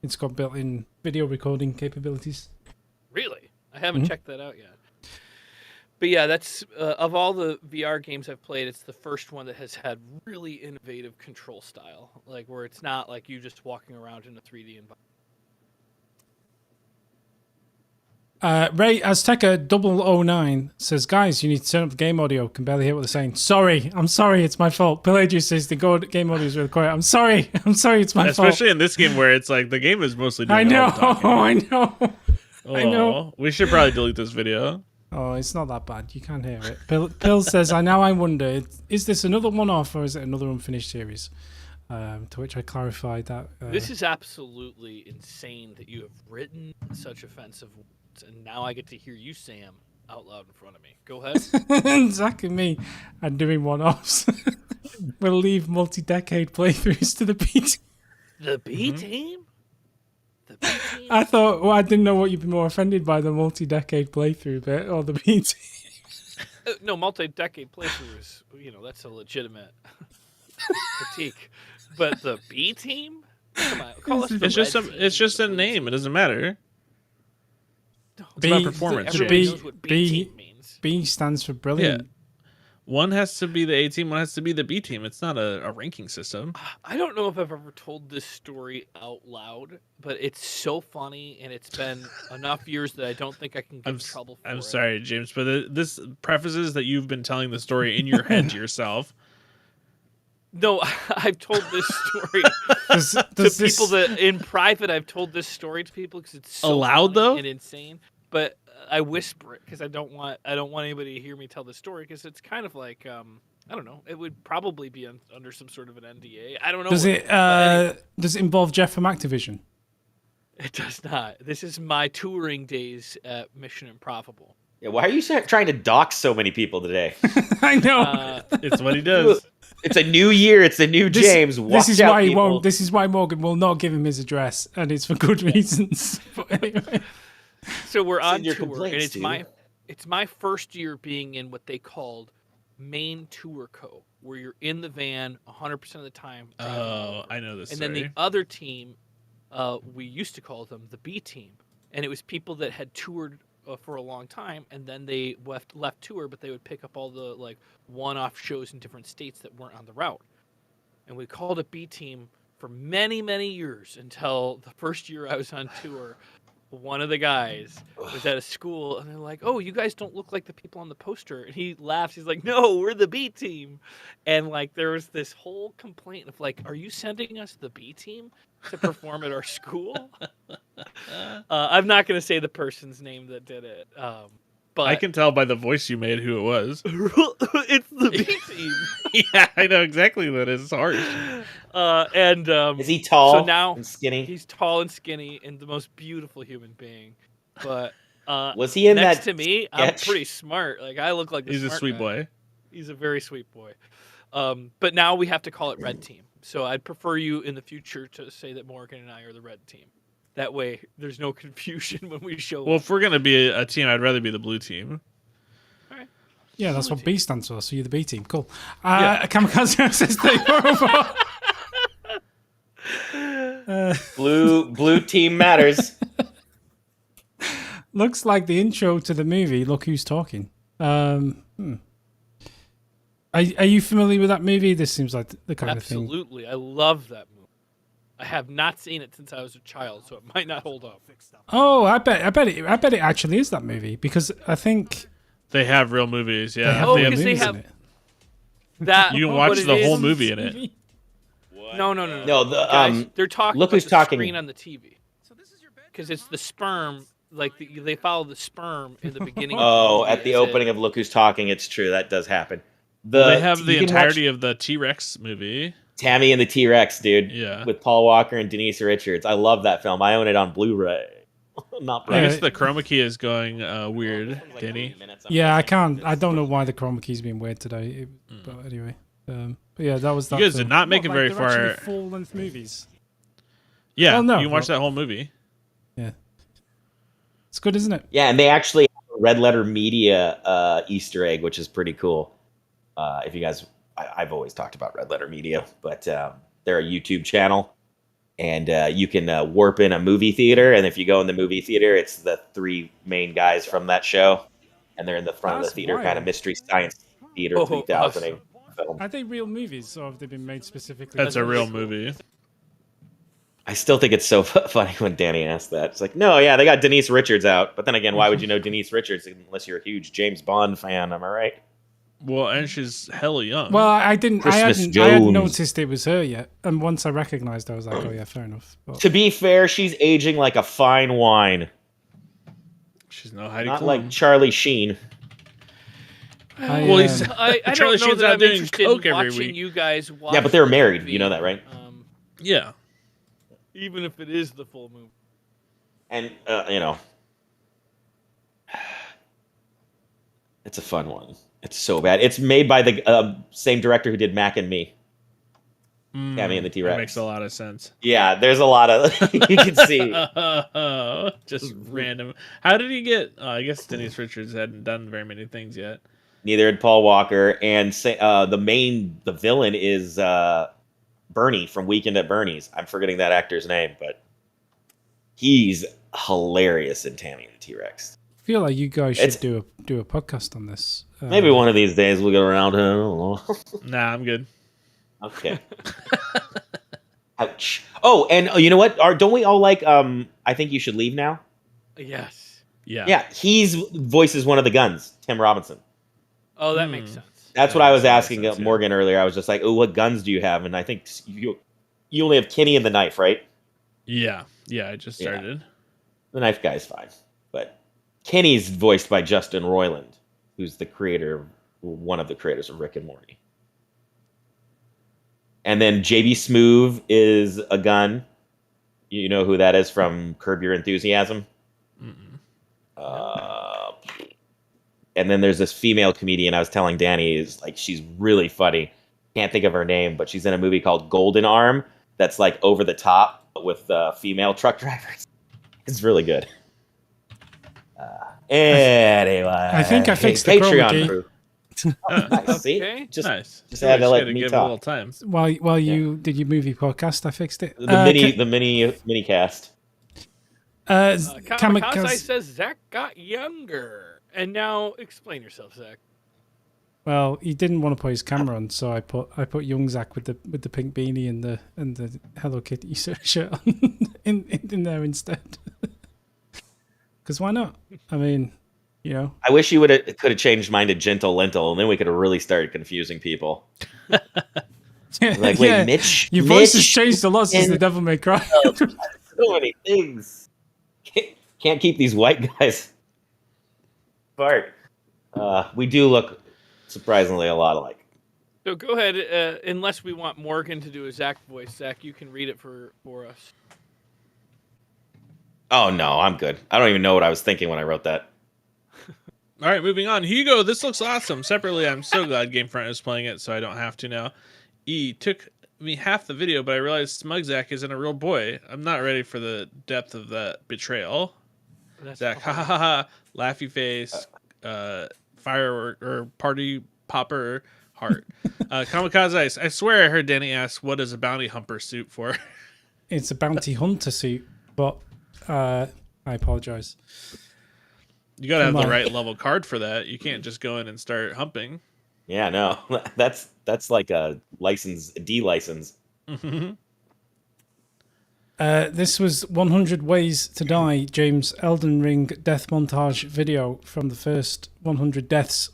It's got built-in video recording capabilities. Really? I haven't checked that out yet. But yeah, that's of all the VR games I've played, it's the first one that has had really innovative control style, like where it's not like you just walking around in a 3D environment. Ray Azteca 009 says, guys, you need to turn up the game audio. Can barely hear what they're saying. I'm sorry, it's my fault. Pelagius says the game audio is really quiet. I'm sorry, it's my fault. Especially in this game where it's like the game is mostly doing I know. We should probably delete this video. Oh, it's not that bad. You can't hear it. Pill says, I wonder, is this another one-off or is it another unfinished series? To which I clarified that. This is absolutely insane that you have written such offensive words, and now I get to hear you say them out loud in front of me. Go ahead. Zach and me are doing one-offs. We'll leave multi-decade playthroughs to the B team. The B team? The B team? I thought, I didn't know what you'd be more offended by, the multi-decade playthrough bit or the B team. No, multi-decade playthroughs, that's a legitimate critique. But the B team? Come on, call us the it's just a name. It doesn't matter. It's about performance. Everybody knows what B team means. B stands for brilliant. Yeah. One has to be the A team, one has to be the B team. It's not a ranking system. I don't know if I've ever told this story out loud, but it's so funny, and it's been enough years that I don't think I can get in trouble for it. I'm sorry, James, but this prefaces that you've been telling the story in your head to yourself. No, I've told this story People that in private, I've told this story to people because it's so allowed though and insane. But I whisper it because I don't want anybody to hear me tell the story because it's kind of like I don't know. It would probably be under some sort of an NDA. I don't know. Does it involve Jeff from Activision? It does not. This is my touring days at Mission Improbable. Yeah, why are you trying to dox so many people today? I know. It's what he does. It's a new year. It's a new James. Watch this is out, why he people. won't. This is why Morgan will not give him his address, and it's for good reasons. But anyway, so we're on your tour, and dude. it's my first year being in what they called main tour co, where you're in the van 100% of the time. Oh, I know this. And story. then the other team, we used to call them the B team, and it was people that had toured for a long time, and then they left tour, but they would pick up all the like one-off shows in different states that weren't on the route. And we called it B team for many, many years until the first year I was on tour. One of the guys was at a school, and they're like, "Oh, you guys don't look like the people on the poster." And he laughs. He's like, "No, we're the B team." And like, there was this whole complaint of like, "Are you sending us the B team to perform at our school?" I'm not going to say the person's name that did it, but I can tell by the voice you made who it was. it's the B team. Yeah, I know exactly what it is. It's harsh. Is he tall? So now and skinny? he's tall and skinny and the most beautiful human being. But was he in next that to me, I'm sketch? pretty smart. Like I look like He's a smart sweet guy. boy. He's a very sweet boy. But now we have to call it Red Team. So I'd prefer you in the future to say that Morgan and I are the Red Team. That way, there's no confusion when we show Well, up. if we're gonna be a team, I'd rather be the blue team. All right. yeah, that's what B stands for. So you're the B team. Cool. Yeah. Kamikaze says blue team matters. looks like the intro to the movie. Look Who's Talking. Are you familiar with that movie? This seems like the kind of thing. Absolutely. I love that movie. I have not seen it since I was a child, so it might not hold up. Oh, I bet it actually is that movie because I think They have real movies. Yeah, they have Oh, real because they movies have- in it. That you can what watch it the whole is- movie in it. No. No, the Guys, they're talking Look about Who's the Talking. screen on the TV. Because it's the sperm, like they follow the sperm in the beginning. Oh, of the at the movie. opening of Look Who's Talking, it's true that does happen. They have the you can entirety watch of the T-Rex movie. Tammy and the T-Rex, dude. Yeah. With Paul Walker and Denise Richards. I love that film. I own it on Blu-ray. Not I Blu-ray. guess the chroma key is going weird, Danny. Yeah, I can't. I don't know why the chroma key's being weird today. But anyway, but yeah, that was that. You guys film. did not make it very they're far. actually full-length movies. Yeah, Well, no, you can watch well- that whole movie. Yeah, it's good, isn't it? Yeah, and they actually have a Red Letter Media Easter egg, which is pretty cool. If you guys, I've always talked about Red Letter Media, but they're a YouTube channel, and you can warp in a movie theater, and if you go in the movie theater, it's the three main guys from that show, and they're in the front of That's the theater, wild. kind of Mystery Science Theater Oh, 3000 awesome. film. Are they real movies, or have they been made specifically? That's a real movie. I still think it's so funny when Danny asked that. It's like, no, yeah, they got Denise Richards out, but then again, why would you know Denise Richards unless you're a huge James Bond fan? Am I right? Well, and she's hella young. Well, I didn't. I Christmas hadn't Jones. noticed it was her yet. And once I recognized, I was like, oh yeah, fair enough. But, To be fair, she's aging like a fine wine, she's no Heidi not Klum. like Charlie Sheen. Well, he's I Charlie don't know Sheen's that out I'm doing interested coke in every watching week. you guys watch. Yeah, but they were the married. movie, You know that, right? Yeah. Even if it is the full movie. And it's a fun one. It's so bad. It's made by the same director who did Mac and Me. Tammy and the T-Rex. That makes a lot of sense. Yeah, there's a lot of you can see. Just random. How did he get? I guess Denise Richards hadn't done very many things yet. Neither had Paul Walker, and the villain is Bernie from Weekend at Bernie's. I'm forgetting that actor's name, but he's hilarious in Tammy and the T-Rex. I feel like you guys should do a podcast on this. Maybe one of these days we'll go around. I don't know. Nah, I'm good. Okay. Ouch. Oh, and you know what? Don't we all like? I think you should leave now. Yes. Yeah. Yeah, he's voices one of the guns, Tim Robinson. Oh, that makes sense. That's That what I makes was a lot of asking sense, yeah. Morgan earlier. I was just like, "Oh, what guns do you have?" And I think you only have Kenny and the knife, right? Yeah, I just started. Yeah. The knife guy's fine, but Kenny's voiced by Justin Roiland, who's one of the creators of Rick and Morty. And then JB Smoove is a gun. You know who that is from Curb Your Enthusiasm? And then there's this female comedian I was telling Danny she's really funny. Can't think of her name, but she's in a movie called Golden Arm that's like over the top with female truck drivers. It's really good. Anyway, I think I fixed the Patreon crew. Nice. See? Okay. Just Nice. had to let me give talk. a little time. While you did your movie podcast, I fixed it. The mini cast. Kamikaze says Zach got younger. And now explain yourself, Zach. Well, he didn't want to put his camera on, so I put young Zach with the pink beanie and the Hello Kitty shirt on in there instead. Because why not? I mean, you know. I wish you could have changed mine to Gentle Lentil, and then we could have really started confusing people. Like, wait, Mitch. Your voice has changed a lot since The Devil May Cry. So many things. Can't keep these white guys apart. We do look surprisingly a lot alike. So go ahead, unless we want Morgan to do a Zach voice. Zach, you can read it for us. Oh, no, I'm good. I don't even know what I was thinking when I wrote that. All right, moving on. Hugo, this looks awesome. Separately, I'm so glad Gamefront is playing it, so I don't have to now. Took me half the video, but I realized Smug Zach isn't a real boy. I'm not ready for the depth of that betrayal. Zach, ha ha ha, laughy face, firework or party popper heart. Kamikaze, I swear I heard Danny ask, what is a bounty humper suit for? It's a bounty hunter suit, but I apologize. You gotta have the right level card for that. You can't just go in and start humping. Yeah, no, that's like a D license. This was 100 Ways to Die, James Elden Ring death montage video from the first 100 deaths.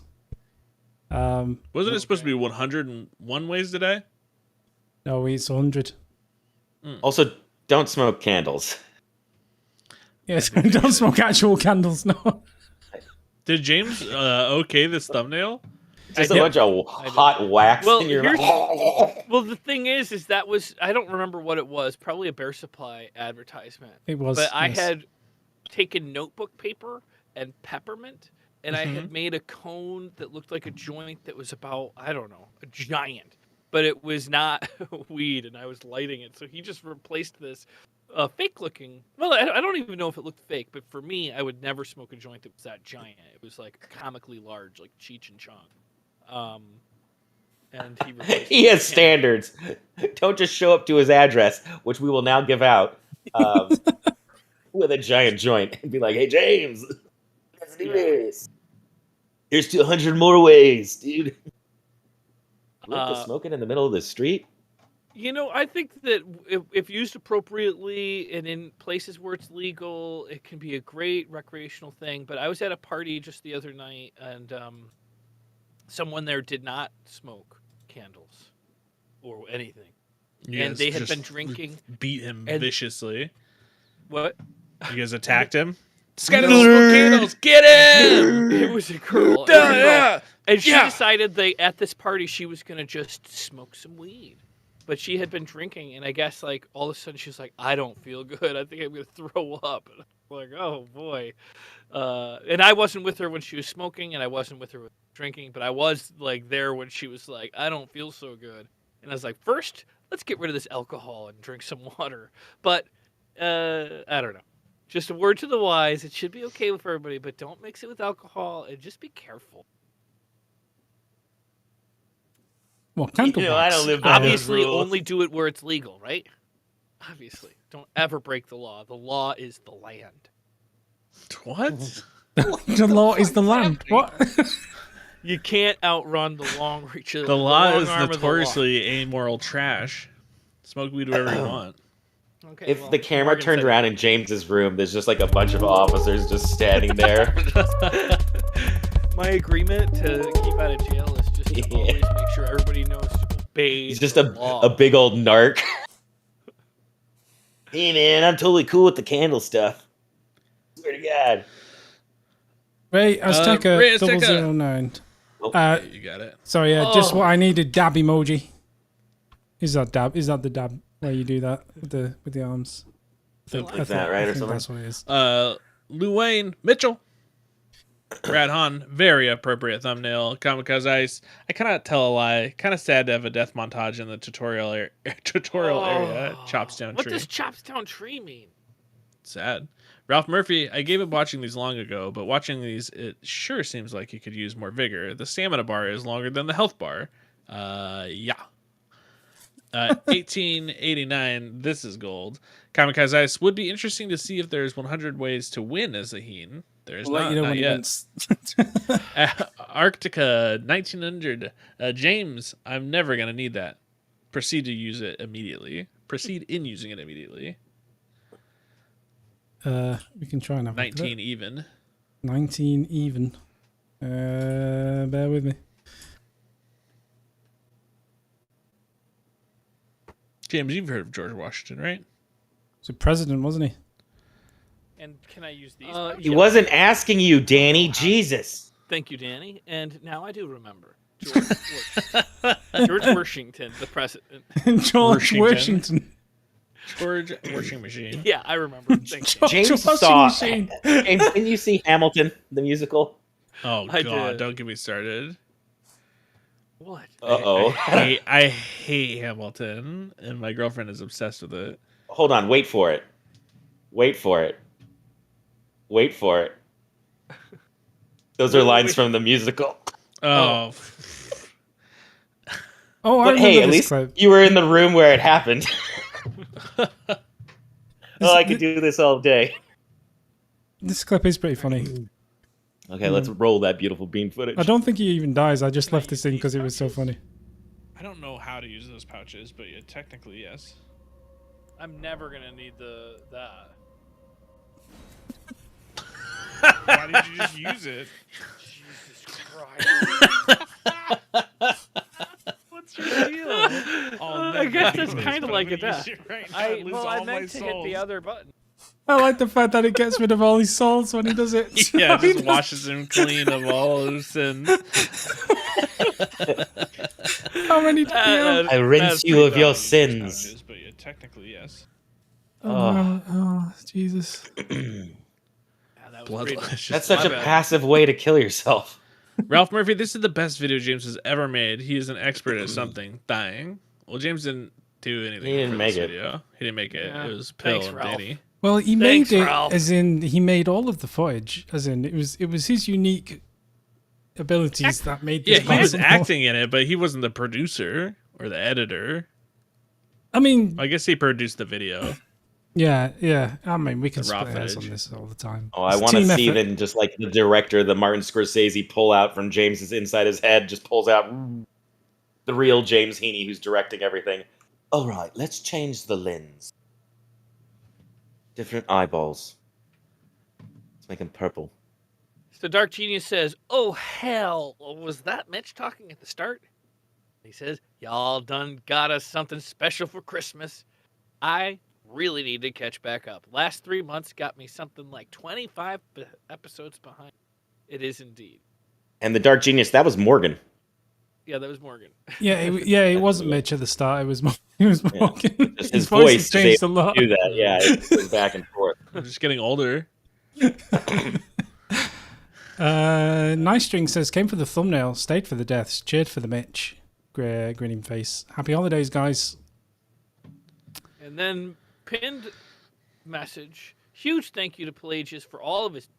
Wasn't it supposed to be 101 Ways to Die? No, it's 100. Also, don't smoke candles. Yes, don't smoke actual candles, no. Did James okay this thumbnail? Just a bunch of hot wax in your mouth. Well, the thing is that was, I don't remember what it was, probably a Bear Supply advertisement. It was. But I yes. had taken notebook paper and peppermint, and I had made a cone that looked like a joint that was about, I don't know, a giant. But it was not weed, and I was lighting it. So he just replaced this fake-looking... Well, I don't even know if it looked fake, but for me, I would never smoke a joint that was that giant. It was, like, comically large, like Cheech and Chong. And he has standards. Don't just show up to his address, which we will now give out, with a giant joint and be like, "Hey, James, let's do this. Here's 200 more ways, dude." To smoke it in the middle of the street. You know, I think that if used appropriately and in places where it's legal, it can be a great recreational thing. But I was at a party just the other night, and someone there did not smoke candles or anything. And they had been drinking. Beat him viciously. What? You guys attacked him? This guy doesn't smoke candles. Get him! It was a girl. Yeah. And she decided at this party she was going to just smoke some weed. But she had been drinking, and I guess, like, all of a sudden she was like, I don't feel good. I think I'm going to throw up. And I'm like, oh, boy. And I wasn't with her when she was smoking, and I wasn't with her when drinking, but I was, like, there when she was like, I don't feel so good. And I was like, first, let's get rid of this alcohol and drink some water. But, I don't know. Just a word to the wise. It should be okay with everybody, but don't mix it with alcohol, and just be careful. Well, candle I don't live by Obviously, those rules. only do it where it's legal, right? Obviously. Don't ever break the law. The law is the land. What? The law is the land. What? You can't outrun the long reach of The law long is arm of the law. notoriously amoral trash. Smoke weed wherever you want. Okay, If well, the camera Morgan turned said- around in James's room, there's just like a bunch of officers just standing there. My agreement to keep out of jail is just to always make sure everybody knows to obey He's just the law. a big old narc. Hey man, I'm totally cool with the candle stuff. Swear to God. Ray Azteca 009. Oh, you got it. Sorry, just what I needed. Dab emoji. Is that dab? Is that the dab where you do that with the arms? like that, right, or something? That's what it is. Lou Wayne Mitchell. Brad Hahn, very appropriate thumbnail. Kamikaze Ice. I cannot tell a lie. Kind of sad to have a death montage in the tutorial area. Chopstown What Tree. does Chopstown Tree mean? Sad. Ralph Murphy, I gave up watching these long ago, but watching these, it sure seems like you could use more vigor. The stamina bar is longer than the health bar. Yeah. 1889, this is gold. Kamikaze Ice, would be interesting to see if there's 100 ways to win as a Heen. There's not yet. Arctica, 1900. James, I'm never going to need that. Proceed in using it immediately. We can try and have 19 even. 19 even. Bear with me. James, you've heard of George Washington, right? He's a president, wasn't he? And can I use these? He wasn't asking you, Danny. Jesus. Thank you, Danny. And now I do remember. George Washington, the president. George Washington. George Washing Machine. Yeah, I remember. Thank you. James saw. James, didn't you see Hamilton, the musical? Oh, I God. did. Don't get me started. What? Uh-oh. I hate Hamilton, and my girlfriend is obsessed with it. Hold on. Wait for it. Those are lines from the musical. Oh. Oh, I But remember hey, at this least clip. you were in the room where it happened. I could do this all day. This clip is pretty funny. Okay, let's roll that beautiful bean footage. I don't think he even dies. I just left this in because it was so funny. I don't know how to use those pouches, but yeah, technically, yes. I'm never gonna need that. Why did you just use it? Jesus Christ. What's your deal? I guess that's kind of like a death. I meant to hit the other button. I like the fact that it gets rid of all his souls when he does it. Yeah, it just washes him clean of all his sins. How many do you have? I rinse you of your sins. Pouches, but yeah, technically, yes. Oh, Jesus. That was pretty nice. That's such a passive way to kill yourself. Ralph Murphy, this is the best video James has ever made. He is an expert at something. Dying. Well, James didn't do anything. He didn't for make this it. Video. He didn't make it. Yeah. It was Pill Thanks, and Ralph. Danny. Well, he Thanks, made it Ralph. as in he made all of the footage, as in it was his unique abilities that made this Yeah, he was possible. acting in it, but he wasn't the producer or the editor. I mean, I guess he produced the video. yeah. I mean, we can The raw split hairs on footage. this all the time. Oh, I It's want to team see effort. then just like the director, the Martin Scorsese pull out from James's inside his head, just pulls out the real James Heaney who's directing everything. All right, let's change the lens. Different eyeballs. Let's make them purple. So Dark Genius says, "Oh hell, was that Mitch talking at the start?" He says, "Y'all done got us something special for Christmas. I really need to catch back up. Last 3 months got me something like 25 episodes behind. It is indeed." And the Dark Genius, that was Morgan. Yeah, that was Morgan. Yeah, it wasn't Mitch at the start. It was Morgan. Just his voice voice has changed a lot. Do that. Yeah, it goes back and forth. I'm just getting older. Nice String says, came for the thumbnail, stayed for the deaths, cheered for the Mitch. Grinning face. Happy holidays, guys. And then pinned message. Huge thank you to Pelagius for all of his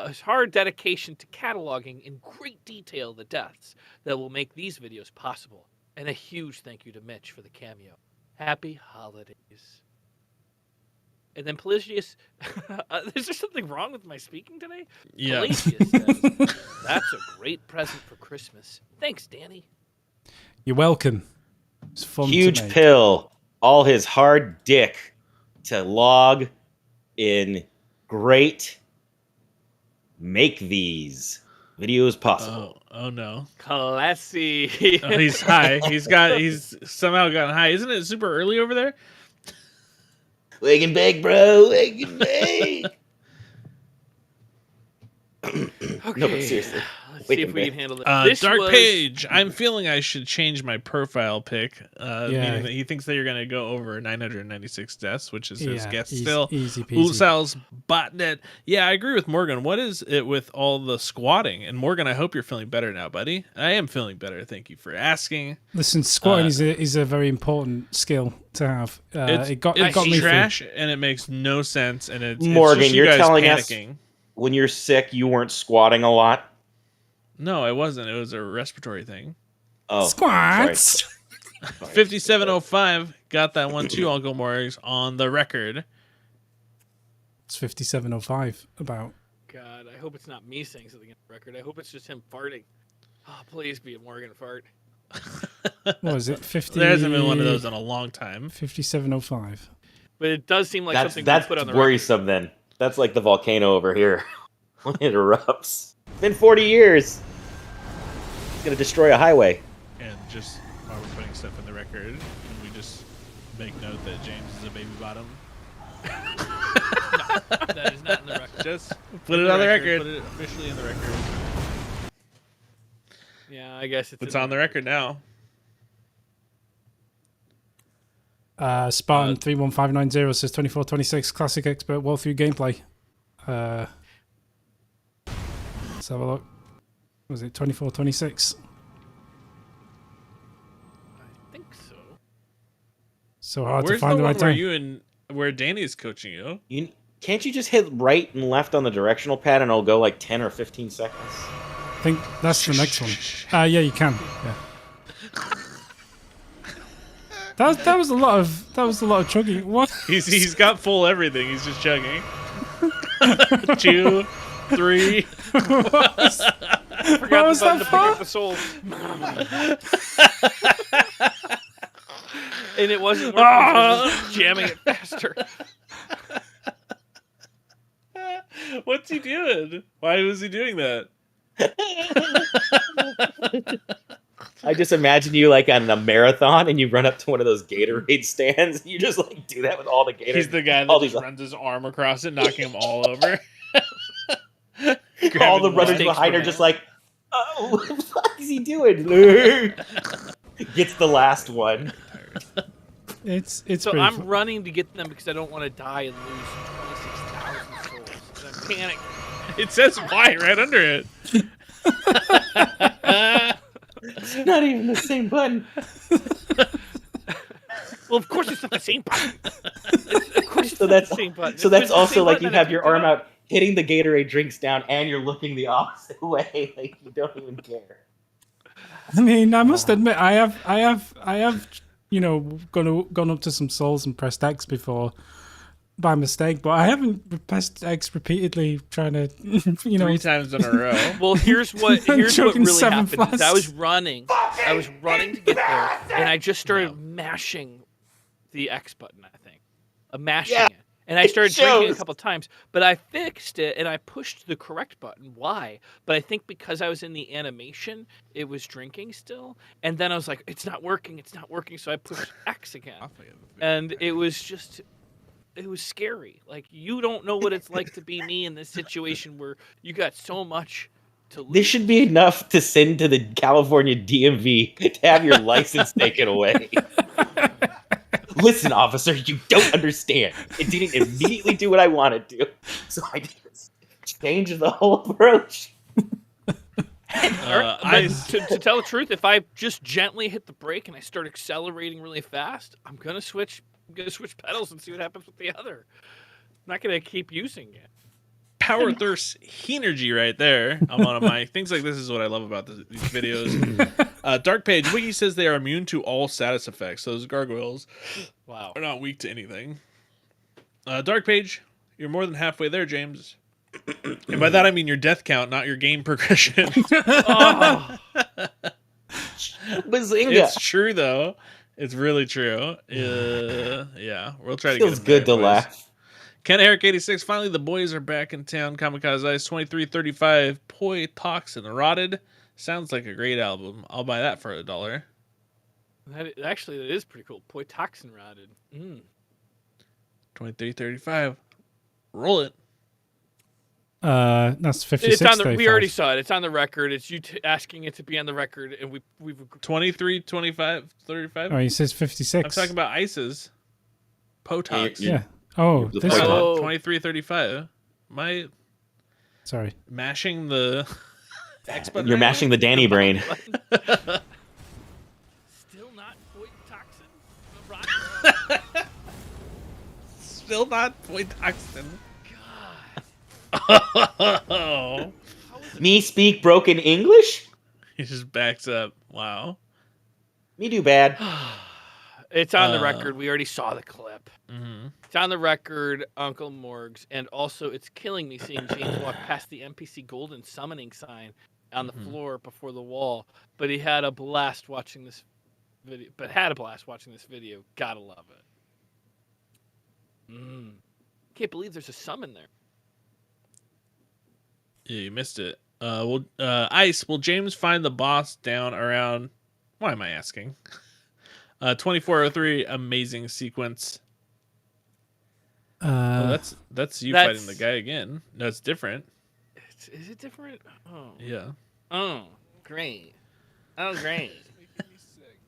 his hard dedication to cataloging in great detail the deaths that will make these videos possible. And a huge thank you to Mitch for the cameo. Happy holidays. And then Pelagius, is there something wrong with my speaking today? Yeah. Pelagius says, "That's a great present for Christmas. Thanks, Danny." You're welcome. It's fun Huge to make. pill. All his hard dick to log in great make these videos possible. Oh no. Classy. Oh, he's high. He's somehow gotten high. Isn't it super early over there? Wake and bake, bro. Wake and bake. Okay. No, but seriously. Let's see if we can handle this. Dark Page, I'm feeling I should change my profile pic, meaning that he thinks that you're going to go over 996 deaths, which is his guess still. Easy peasy. Usal's botnet. Yeah, I agree with Morgan. What is it with all the squatting? And Morgan, I hope you're feeling better now, buddy. I am feeling better. Thank you for asking. Listen, squatting is a very important skill to have. It got me trash, and it makes no sense. And it's Morgan, it's just you're you guys telling panicking. us when you're sick, you weren't squatting a lot. No, it wasn't. It was a respiratory thing. Oh, squats. 5705 got that one too. I'll go Morgs on the record. It's 5705 about. God, I hope it's not me saying something in the record. I hope it's just him farting. Oh, please be a Morgan fart. What is it? 50. There hasn't been one of those in a long time. 5705. But it does seem like something that's we put on the worrisome. Then that's like the volcano over here when it erupts. It's been 40 years. It's gonna destroy a highway. And just while we're putting stuff in the record, can we just make note that James is a baby bottom? No, that is not in the record. Just put it on the record. Put it officially in the record. Yeah, I guess It's on the record now. Spartan 31590 says 2426 classic expert walkthrough gameplay. Let's have a look. Was it 2426? I think so. So hard Where's to find the the one right where time. where Danny's coaching you? Can't you just hit right and left on the directional pad and it'll go like 10 or 15 seconds? I think that's the next one. Yeah, you can. Yeah. That was a lot of chugging. What? He's got full everything. He's just chugging. 2, 3. Forgot was the button that to pick for? up the souls. And it wasn't working. I was just jamming it faster. What's he doing? Why was he doing that? I just imagine you like on a marathon and you run up to one of those Gatorade stands. And you just like do that with all the Gatorade. He's the guy that just runs his arm across it, knocking them all over. All the runners behind are just like, oh, what the fuck is he doing? Gets the last one. It's so I'm running to get them because I don't want to die and lose 26,000 souls. And I'm panicking. It says why right under it. It's not even the same button. Well, of course it's not the same button. Of course it's So not that's the same button. so that's It's the also same like button you that I have your picked arm up. out, hitting the Gatorade drinks down, and you're looking the opposite way. Like you don't even care. I mean, I must admit, I have, you know, gone up to some souls and pressed X before by mistake, but I haven't pressed X repeatedly trying to, you know, 3 times in a row. Well, here's what choking really 7 happened. Is plus. I was running to get there, and I just started mashing the X button. I think, mashing it, and I started drinking a couple times. But I fixed it, and I pushed the correct button. Why? But I think because I was in the animation, it was drinking still, and then I was like, "It's not working. It's not working." So I pushed X again, and it was just. It was scary. Like, you don't know what it's like to be me in this situation where you got so much to lose. This should be enough to send to the California DMV to have your license taken away. Listen, officer, you don't understand. It didn't immediately do what I wanted to, so I just changed the whole approach. To tell the truth, if I just gently hit the brake and I start accelerating really fast, I'm gonna switch pedals and see what happens with the other. I'm not gonna keep using it. Power thirst energy right there. I'm on a mic. Things like this is what I love about these videos. Dark Page Wiki says they are immune to all status effects. Those gargoyles, Wow, are not weak to anything. Dark Page, you're more than halfway there, James. And by that I mean your death count, not your game progression. Oh. Bazinga. It's true though. It's really true. Yeah, we'll try to Feels get good to laugh. Ken Eric 86. Finally, the boys are back in town. Kamikaze Ice 2335. Poi Toxin Rotted. Sounds like a great album. I'll buy that for $1. That is pretty cool. Poi Toxin Rotted. 2335. Roll it. That's 56. It's on the. We already saw it. It's on the record. It's you asking it to be on the record, and we've 23, 25, 35. Oh, he says 56. I'm talking about ices. Potox. Yeah. Oh, The this Potox. one. Oh. 2335. My Sorry. mashing the X button. You're right mashing the Danny brain. still not point toxin. Still not Poitoxin. God. Oh. Me speak broken English? He just backs up. Wow. Me do bad. It's on the record. We already saw the clip. Mm-hmm. It's on the record, Uncle Morgs, and also it's killing me seeing James walk past the NPC Golden summoning sign on the floor before the wall. But he had a blast watching this video. Gotta love it. Can't believe there's a summon there. Yeah, you missed it. Ice, will James find the boss down around... Why am I asking? 2403, amazing sequence. That's you fighting the guy again. No, it's different. Is it different? Oh. Yeah. Oh, great. Oh, great.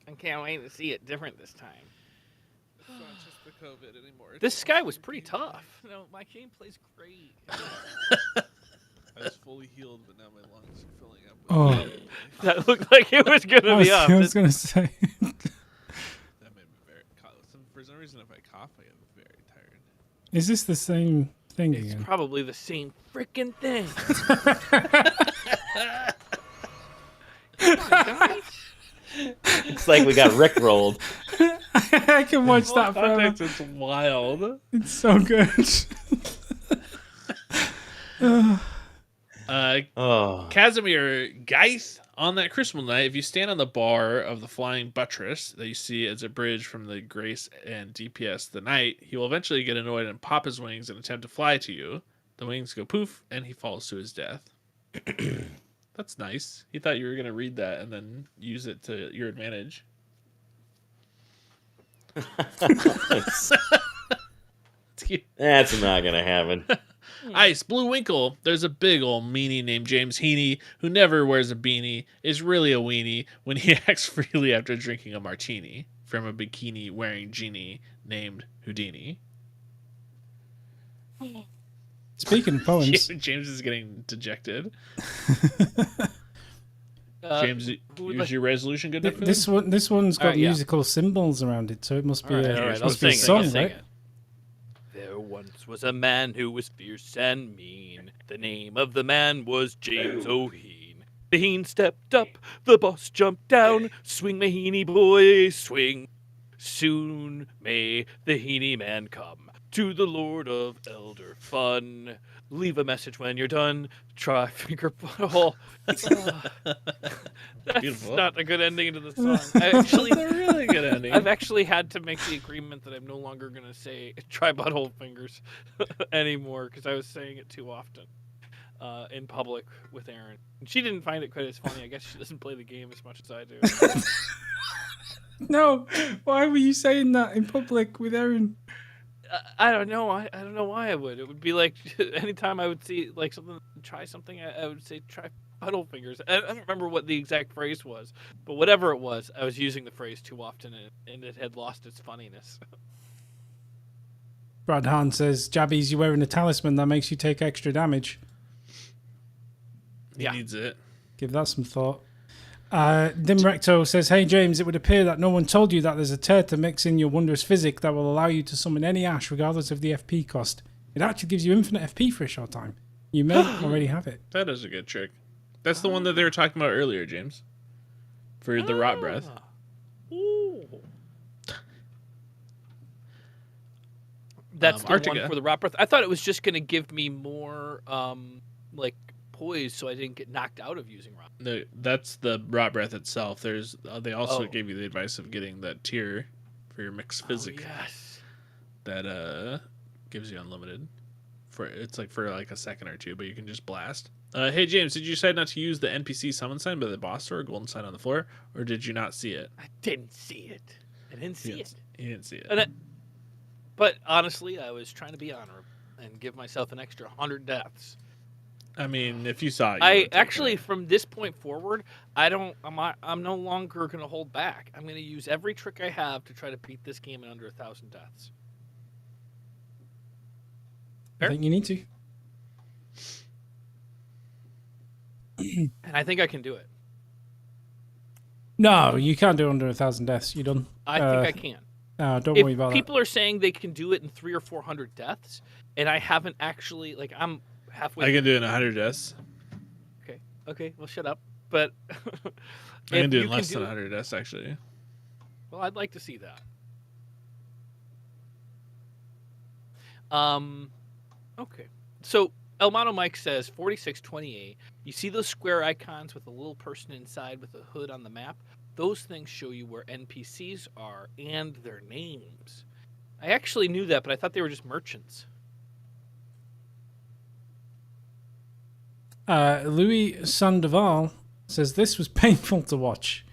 I can't wait to see it different this time. It's not just the COVID anymore. This guy was pretty tough. No, my gameplay's great. I was fully healed, but now my lungs are filling up. That looked like it was going to be up. I was going to say. That made me very... For some reason, if I cough, I get very tired. Is this the same thing It's again? probably the same freaking thing. It's like we got rickrolled. I can watch that forever. Context, it's wild. It's so good. Casimir Geith, on that Christmas night, if you stand on the bar of the flying buttress that you see as a bridge from the Grace and DPS the night, he will eventually get annoyed and pop his wings and attempt to fly to you. The wings go poof, and he falls to his death. That's nice. He thought you were going to read that and then use it to your advantage. That's not gonna happen. Ice, Blue Winkle. There's a big old meanie named James Heaney who never wears a beanie, is really a weenie when he acts freely after drinking a martini from a bikini wearing genie named Houdini. Speaking of poems, James is getting dejected. James, is your resolution good enough for this one's got yeah. musical symbols around it, so it must be I'll must be a sing song, it. right? There once was a man who was fierce and mean. The name of the man was James O'Heen. The Heen stepped up, the boss jumped down. Swing, my Heeny boy, swing. Soon may the Heeny man come to the Lord of Elder Fun. Leave a message when you're done. Try finger butthole. That's Beautiful. not a good ending to the song. That's a really good ending. I've actually had to make the agreement that I'm no longer going to say try butthole fingers anymore because I was saying it too often in public with Erin. And she didn't find it quite as funny. I guess she doesn't play the game as much as I do. No, why were you saying that in public with Erin? I don't know. I don't know why I would. It would be like anytime I would see like something, try something, I would say try butthole fingers. I don't remember what the exact phrase was, but whatever it was, I was using the phrase too often and it had lost its funniness. Brad Hahn says, Jabbies, you're wearing a talisman that makes you take extra damage. He needs it. Give that some thought. Dim Recto says, hey James, it would appear that no one told you that there's a turd to mix in your wondrous physic that will allow you to summon any ash regardless of the FP cost. It actually gives you infinite FP for a short time. You may already have it. That is a good trick. That's the one that they were talking about earlier, James. For the rot breath. Ooh. That's the one Arctica. for the rot breath. I thought it was just going to give me more like poise so I didn't get knocked out of using rot. No, that's the rot breath itself. There's they also Oh. gave you the advice of getting that tier for your mixed physic Yes. that gives you unlimited. It's like for like a second or two, but you can just blast. Hey James, did you decide not to use the NPC summon sign by the boss or golden sign on the floor, or did you not see it? I didn't see it. I didn't see it. You didn't see it. And But honestly, I was trying to be honorable and give myself an extra 100 deaths. I mean, if you saw it, I actually, from this point forward, I'm no longer going to hold back. I'm going to use every trick I have to try to beat this game in under 1,000 deaths. Fair? I think you need to. And I think I can do it. No, you can't do it under 1,000 deaths. You're done. I think I can. No, don't worry about that. People are saying they can do it in 300 or 400 deaths, and I haven't actually, like, I'm halfway. I can do it in 100 deaths. Okay, well, shut up. But I can do it in less than 100 deaths, actually. Well, I'd like to see that. Okay. So Elmano Mike says 4628. You see those square icons with a little person inside with a hood on the map? Those things show you where NPCs are and their names. I actually knew that, but I thought they were just merchants. Louis Sandoval says this was painful to watch.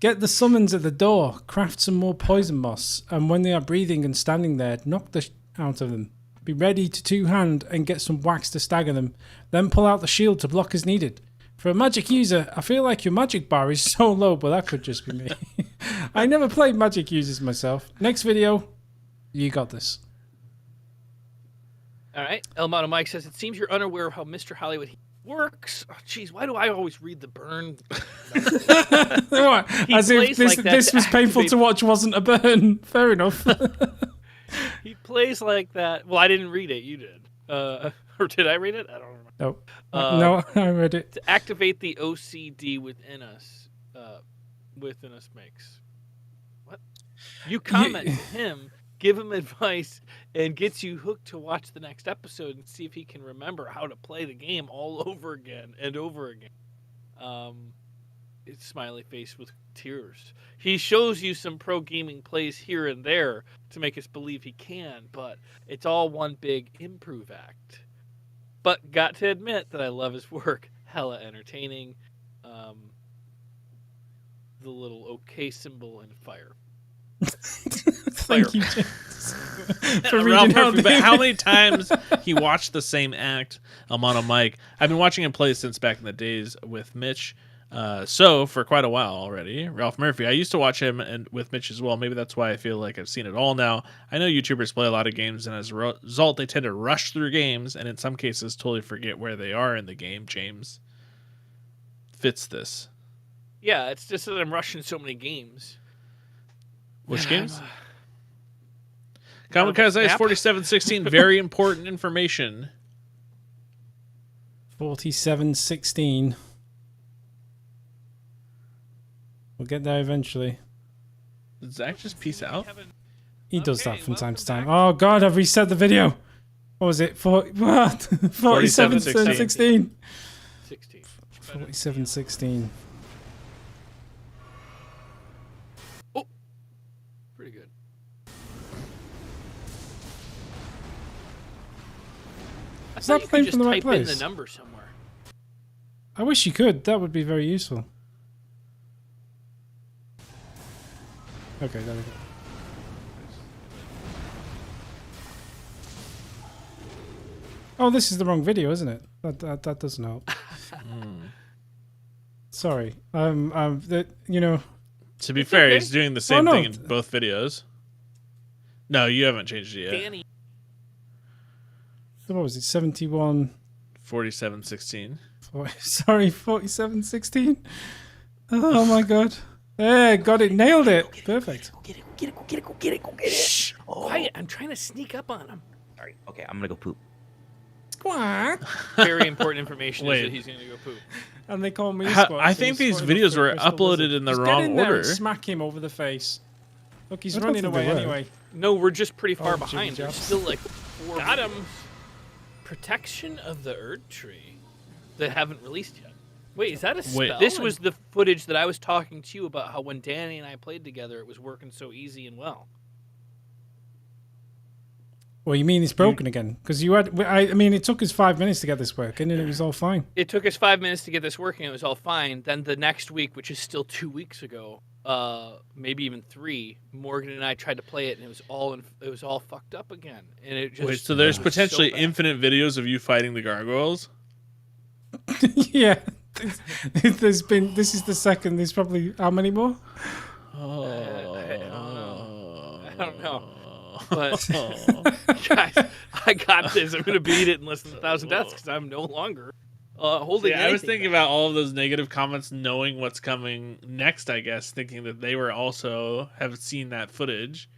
Get the summons at the door, craft some more poison moss, and when they are breathing and standing there, knock the out of them. Be ready to two-hand and get some wax to stagger them. Then pull out the shield to block as needed. For a magic user, I feel like your magic bar is so low, but that could just be me. I never played magic users myself. Next video, you got this. All right. Elmano Mike says, it seems you're unaware of how Mr. Hollywood works. Oh, jeez, why do I always read the burn? As if this was painful to watch wasn't a burn. Fair enough. He plays like that. Well, I didn't read it. You did. Or did I read it? I don't remember. Nope. No, I read it. To activate the OCD within us makes. What? You comment to him, give him advice, and gets you hooked to watch the next episode and see if he can remember how to play the game all over again and over again. It's smiley face with tears. He shows you some pro gaming plays here and there to make us believe he can, but it's all one big improve act. But got to admit that I love his work. Hella entertaining. The little OK symbol and fire. Thank you, James. For reading how many times he watched the same act, Elmano Mike. I've been watching him play since back in the days with Mitch. So for quite a while already, Ralph Murphy. I used to watch him and with Mitch as well. Maybe that's why I feel like I've seen it all now. I know YouTubers play a lot of games, and as a result, they tend to rush through games, and in some cases, totally forget where they are in the game. James fits this. Yeah, it's just that I'm rushing so many games. Which games? Kamikaze is 4716. Very important information. 4716. We'll get there eventually. Did Zach just peace out? He does that from time to time. Oh God, I've reset the video. What was it? 4716. 4716. Oh, pretty good. I thought you could just type in the number somewhere. I wish you could. That would be very useful. Okay, there we go. Oh, this is the wrong video, isn't it? That doesn't help. Sorry. You know. To be fair, he's doing the same thing in both videos. No, you haven't changed it yet. Danny. So what was it? 71. 4716. Sorry, 4716. Oh my God. Yeah, got it. Nailed it. Perfect. Go get it. Shh. Quiet. I'm trying to sneak up on him. Sorry. Okay, I'm gonna go poop. Squawk. Very important information is that he's going to go poop. And they call me Squawk. I think these videos were uploaded in the wrong order. Smack him over the face. Look, he's running away anyway. No, we're just pretty far behind. There's still like 4 Got him. Protection of the Erd Tree that haven't released yet. Wait, is that a spell? This was the footage that I was talking to you about, how when Danny and I played together, it was working so easy and well. Well, you mean it's broken again? Because you had, I mean, it took us 5 minutes to get this working, and it was all fine. It took us 5 minutes to get this working, and it was all fine. Then the next week, which is still 2 weeks ago, maybe even 3, Morgan and I tried to play it, and it was all fucked up again. And it just wait. So there's potentially so bad. infinite videos of you fighting the gargoyles. Yeah. This is the second. There's probably how many more? I don't know. But guys, I got this. I'm gonna beat it in less than 1,000 deaths because I'm no longer holding. I was thinking about all of those negative comments, knowing what's coming next. I guess thinking that they were also have seen that footage,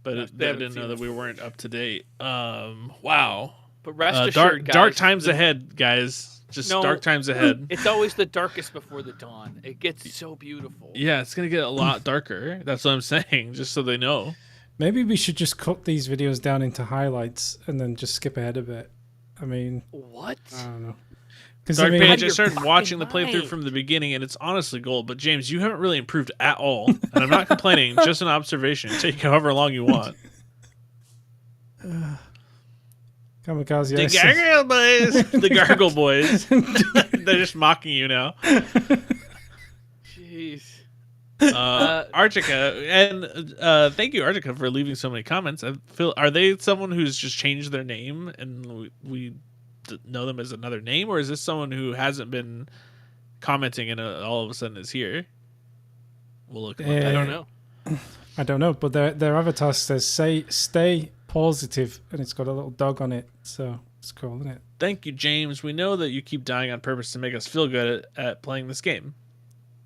but they didn't know that we weren't up to date. Wow. But rest assured, guys, dark times ahead, guys. Just dark times ahead. It's always the darkest before the dawn. It gets so beautiful. Yeah, it's gonna get a lot darker. That's what I'm saying. Just so they know. Maybe we should just cut these videos down into highlights and then just skip ahead a bit. I mean, what? I don't know. Dark Page, I started watching the playthrough from the beginning, and it's honestly gold. But James, you haven't really improved at all, and I'm not complaining. Just an observation. Take however long you want. Kamikaze. The Gargoyle Boys. The Gargoyle Boys. They're just mocking you now. Jeez. Artica, and thank you, Artica, for leaving so many comments. I feel, are they someone who's just changed their name and we know them as another name, or is this someone who hasn't been commenting and all of a sudden is here? We'll look. I don't know. I don't know, but their avatar says stay positive, and it's got a little dog on it, so it's cool, isn't it? Thank you, James. We know that you keep dying on purpose to make us feel good at playing this game.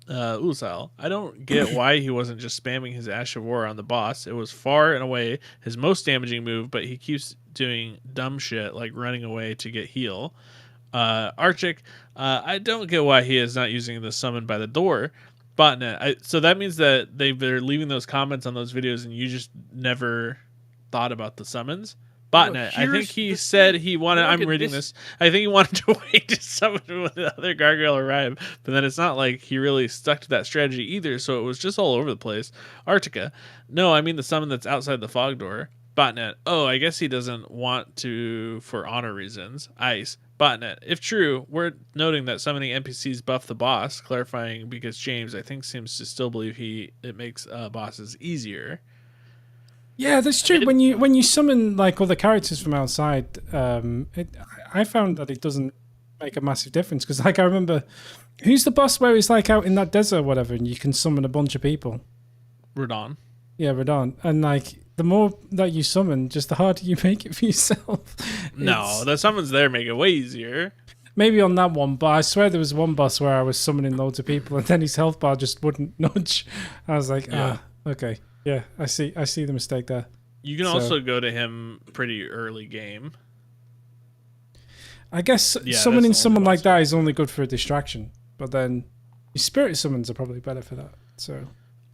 Ulusal, I don't get why he wasn't just spamming his Ash of War on the boss. It was far and away his most damaging move, but he keeps doing dumb shit like running away to get heal. Archik, I don't get why he is not using the summon by the door. Botnet, so that means that they're leaving those comments on those videos and you just never thought about the summons. Botnet, I think he said he wanted. I'm reading this. I think he wanted to wait to summon when the other gargoyle arrived, but then it's not like he really stuck to that strategy either. So it was just all over the place. Artica, no, I mean the summon that's outside the fog door. Botnet, oh, I guess he doesn't want to for honor reasons. Ice, Botnet, if true, we're noting that summoning NPCs buff the boss, clarifying because James, I think, seems to still believe it makes bosses easier. Yeah, that's true. When you summon like other characters from outside, I found that it doesn't make a massive difference because, like, I remember, who's the boss where he's like out in that desert or whatever, and you can summon a bunch of people. Radon. Yeah, Radon, and like the more that you summon, just the harder you make it for yourself. No, the summons there make it way easier. Maybe on that one, but I swear there was one boss where I was summoning loads of people, and then his health bar just wouldn't nudge. I was like, okay. Yeah, I see the mistake there. You can also go to him pretty early game. I guess summoning someone like that is only good for a distraction, but then your spirit summons are probably better for that. So,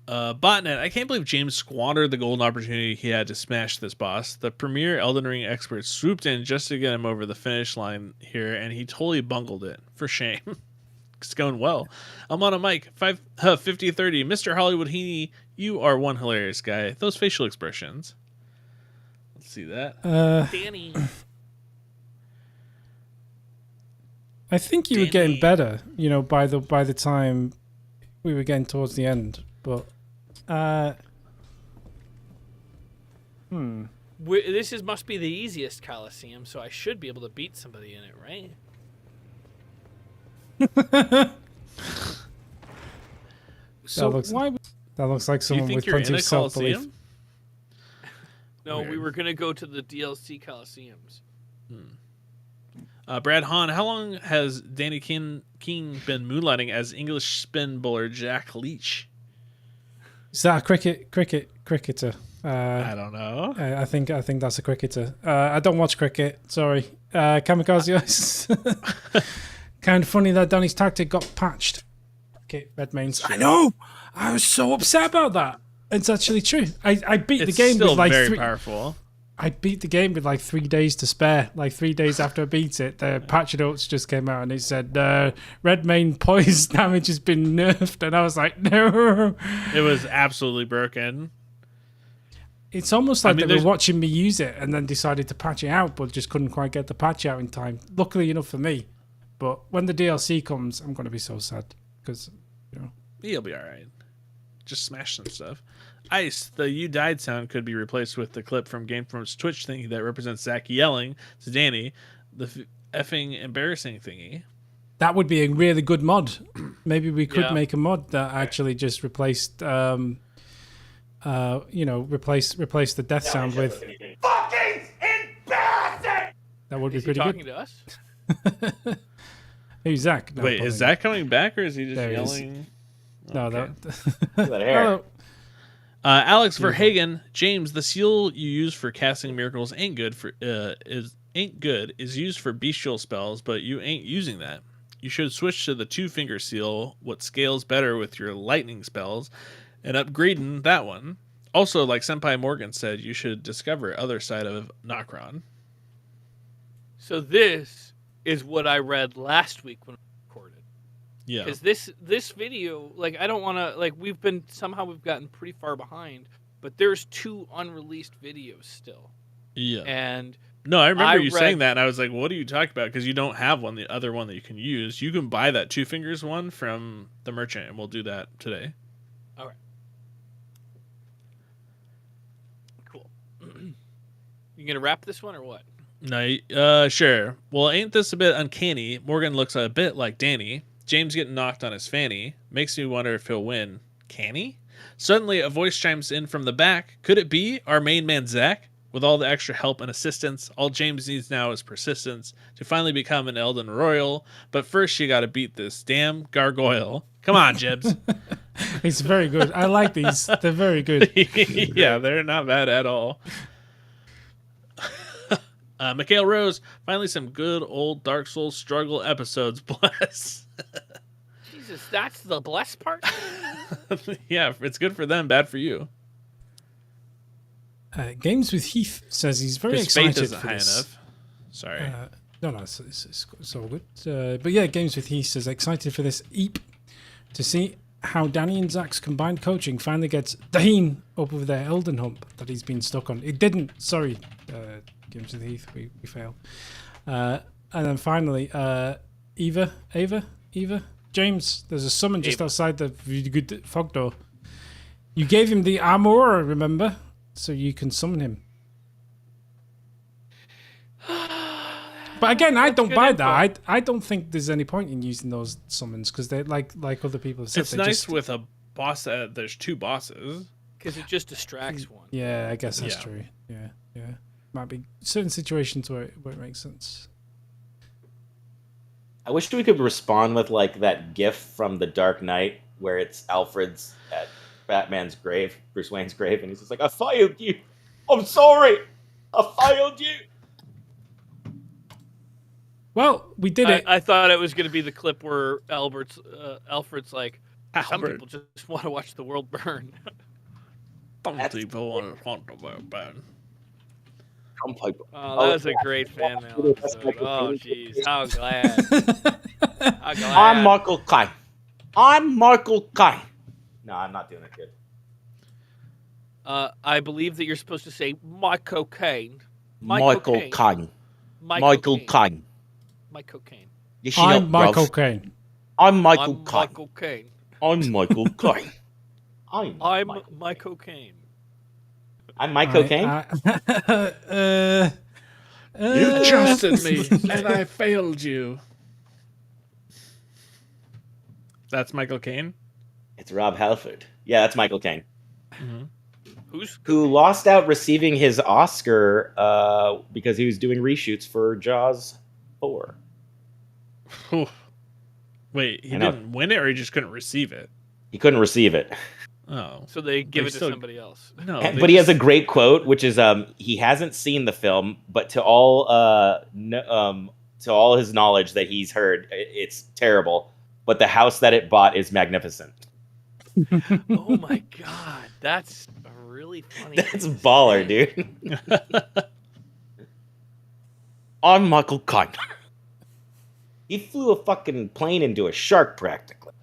Botnet, I can't believe James squandered the golden opportunity he had to smash this boss. The premier Elden Ring expert swooped in just to get him over the finish line here, and he totally bungled it. For shame. It's going well. I'm on a mic. 5030. Mr. Hollywood Heaney, you are one hilarious guy. Those facial expressions. Let's see that. Danny. I think you were getting better, by the time we were getting towards the end. But this must be the easiest Coliseum, so I should be able to beat somebody in it, right? So that looks like someone with plenty of self-belief. No, we were gonna go to the DLC Coliseums. Brad Hahn, how long has Danny King been moonlighting as English spin bowler Jack Leach? Is that a cricketer? I don't know. I think that's a cricketer. I don't watch cricket. Sorry, Kamikaze Ice. Kind of funny that Danny's tactic got patched. Okay, Redmayne's. I know. I was so upset about that. It's actually true. I beat the game with like very powerful. I beat the game with like 3 days to spare. Like 3 days after I beat it, the patch notes just came out and it said Redmayne poise damage has been nerfed, and I was like, no. It was absolutely broken. It's almost like they were watching me use it and then decided to patch it out, but just couldn't quite get the patch out in time. Luckily enough for me. But when the DLC comes, I'm going to be so sad because, He'll be all right. Just smash some stuff. Ice, the "you died" sound could be replaced with the clip from Game Inform's Twitch thingy that represents Zach yelling to Danny, the effing embarrassing thingy. That would be a really good mod. Maybe we could make a mod that actually just replaced, replace the death sound with. Fucking embarrassing! That would be Is pretty he good. talking to us? Hey, Zach. No, Wait, is Zach coming back or is he just There he is. yelling? No, Okay. That hair. Hello. Alex Verhagen, James, the seal you use for casting miracles ain't good. Is used for bestial spells, but you ain't using that. You should switch to the 2-finger seal, what scales better with your lightning spells, and upgrading that one. Also, like Senpai Morgan said, you should discover other side of Nokron. So this is what I read last week when we recorded. Yeah. Because this video, like, I don't want to, like, we've gotten pretty far behind, but there's 2 unreleased videos still. Yeah. And no, I remember you saying that, and I was like, what are you talking about? Because you don't have the other one that you can use. You can buy that 2 fingers one from the merchant, and we'll do that today. All right. Cool. You going to wrap this one or what? No, sure. Well, ain't this a bit uncanny? Morgan looks a bit like Danny. James getting knocked on his fanny. Makes me wonder if he'll win. Can he? Suddenly, a voice chimes in from the back. Could it be our main man, Zach? With all the extra help and assistance, all James needs now is persistence to finally become an Elden Royal. But first, you gotta beat this damn gargoyle. Come on, Jibs. It's very good. I like these. They're very good. Yeah, they're not bad at all. Mikhail Rose, finally some good old Dark Souls struggle episodes. Bless. Jesus, that's the blessed part? Yeah, it's good for them, bad for you. Games with Heath says he's very His excited faith isn't for high this. enough. Sorry. No, it's all good. But yeah, Games with Heath says excited for this EAP to see how Danny and Zach's combined coaching finally gets Daheen up with their Elden hump that he's been stuck on. It didn't. Sorry, Games with Heath, we failed. And then finally, Eva, James, there's a summon just outside the good fog door. You gave him the armor, remember? So you can summon him. But again, I don't buy that. I don't think there's any point in using those summons because they like other people have said. It's nice with a boss. There's 2 bosses. Because it just distracts one. Yeah, I guess that's true. Yeah. Might be certain situations where it makes sense. I wish we could respond with like that GIF from The Dark Knight where it's Alfred's at Batman's grave, Bruce Wayne's grave, and he's just like, "I failed you. I'm sorry. I failed you." Well, we did it. I thought it was going to be the clip where Alfred's like, some Albert. people just want to watch the world burn. Some people want to burn. Oh, that was a great fan mail episode. Oh, jeez. How glad. How glad. I'm Michael Caine. No, I'm not doing it good. I believe that you're supposed to say Michael Caine. Michael Caine. Michael Caine. Michael Caine. I'm Michael Caine. I'm Michael Caine. Michael Caine. I'm Michael Caine. I'm Michael Caine. I'm Michael Caine. You trusted me, and I failed you. That's Michael Caine? It's Rob Halford. Yeah, that's Michael Caine. Mm-hmm. Who lost out receiving his Oscar because he was doing reshoots for Jaws 4. Wait, he didn't win it, or he just couldn't receive it? He couldn't receive it. Oh. So they give it to somebody else. No, but he has a great quote, which is he hasn't seen the film, but to all his knowledge that he's heard, it's terrible. But the house that it bought is magnificent. Oh my god, that's a really funny. That's baller, dude. I'm Michael Caine. He flew a fucking plane into a shark, practically.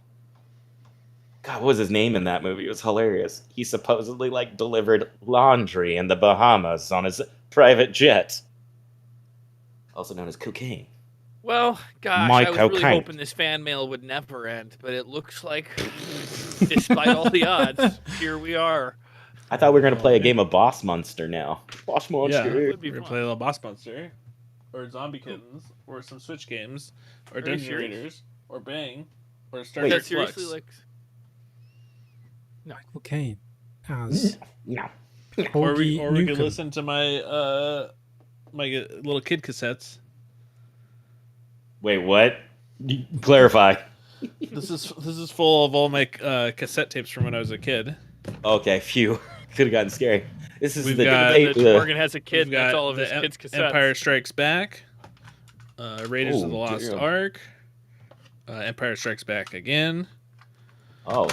God, what was his name in that movie? It was hilarious. He supposedly delivered laundry in the Bahamas on his private jet, also known as cocaine. Well, gosh, I was really hoping this fan mail would never end, but it looks like Despite all the odds, here we are. I thought we were going to play a game of Boss Monster now. Boss Yeah, Monster. we're Would be gonna fun. play a little Boss Monster, or Zombie Kittens, or some Switch games, or Are you Dungeon serious? Raiders, or Bang, or Star Wait. Trek That seriously, Flux. like, Michael Caine as No. Or we Hoagie could Newcomb. listen to my my little kid cassettes. Wait, what? Clarify. This is full of all my cassette tapes from when I was a kid. Okay, phew. Could have gotten scary. This is We've the got debate. Morgan has a kid. We've got That's all of the his kids' cassettes. Empire Strikes Back, Raiders of the Oh, Lost dear. Ark, Empire Strikes Back again. Oh.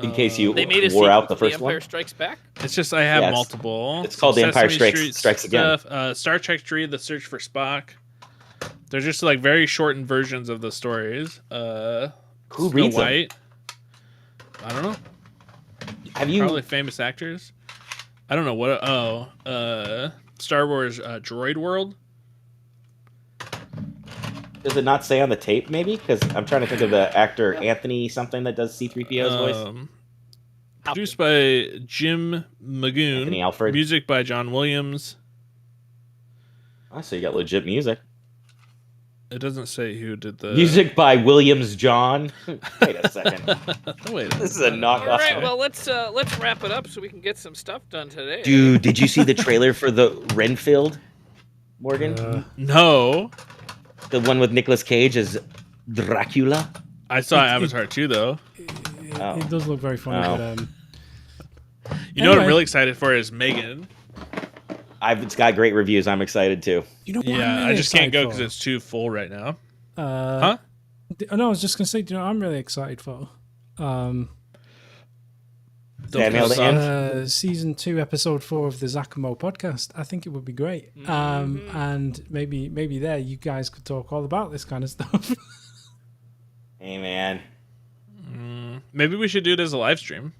In case you They made a wore sequel out the to first Empire one. Strikes Back. It's just I have Yeah, it's- multiple. it's called The Empire Sesame Strikes- Street Strikes Again. stuff, Star Trek 3: The Search for Spock. They're just like very shortened versions of the stories. Who Snow reads them? White. I don't know. Have you? Probably famous actors. I don't know what. Star Wars Droid World. Does it not say on the tape? Maybe because I'm trying to think of the actor Anthony something that does C-3PO's voice. Produced by Jim Magoon. Anthony Alfred. Music by John Williams. Oh, so you got legit music. It doesn't say who did the Music by Williams John. Wait a second. Wait, This is a knockoff. All right, well let's wrap it up so we can get some stuff done today. Dude, did you see the trailer for the Renfield, Morgan? no. The one with Nicolas Cage as Dracula? I saw Avatar 2 though. Oh. It does look very funny, Oh. but You know what I'm Anyway. really excited for is Megan. It's got great reviews. I'm excited too. you know what I'm Yeah, really I just can't go excited because for? it's too full right now. Huh? No, I was just gonna say, do you know what I'm really excited for? Daniel, the end? Season 2, episode 4 of the Zakamo podcast. I think it would be great. And maybe there you guys could talk all about this kind of stuff. Hey, man. Maybe we should do it as a live stream.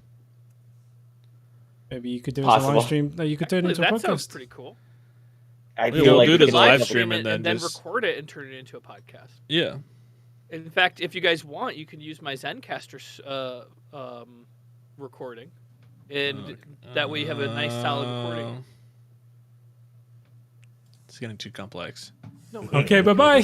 Maybe you could do it as a Possible. live stream. No, you could turn it into a that sounds podcast. pretty cool. I Yeah, feel we'll like do it we as could a live live stream and then just- record it and turn it into a podcast. Yeah. In fact, if you guys want, you can use my Zencaster recording, and that way you have a nice solid recording. It's getting too complex. No, Okay, bye-bye.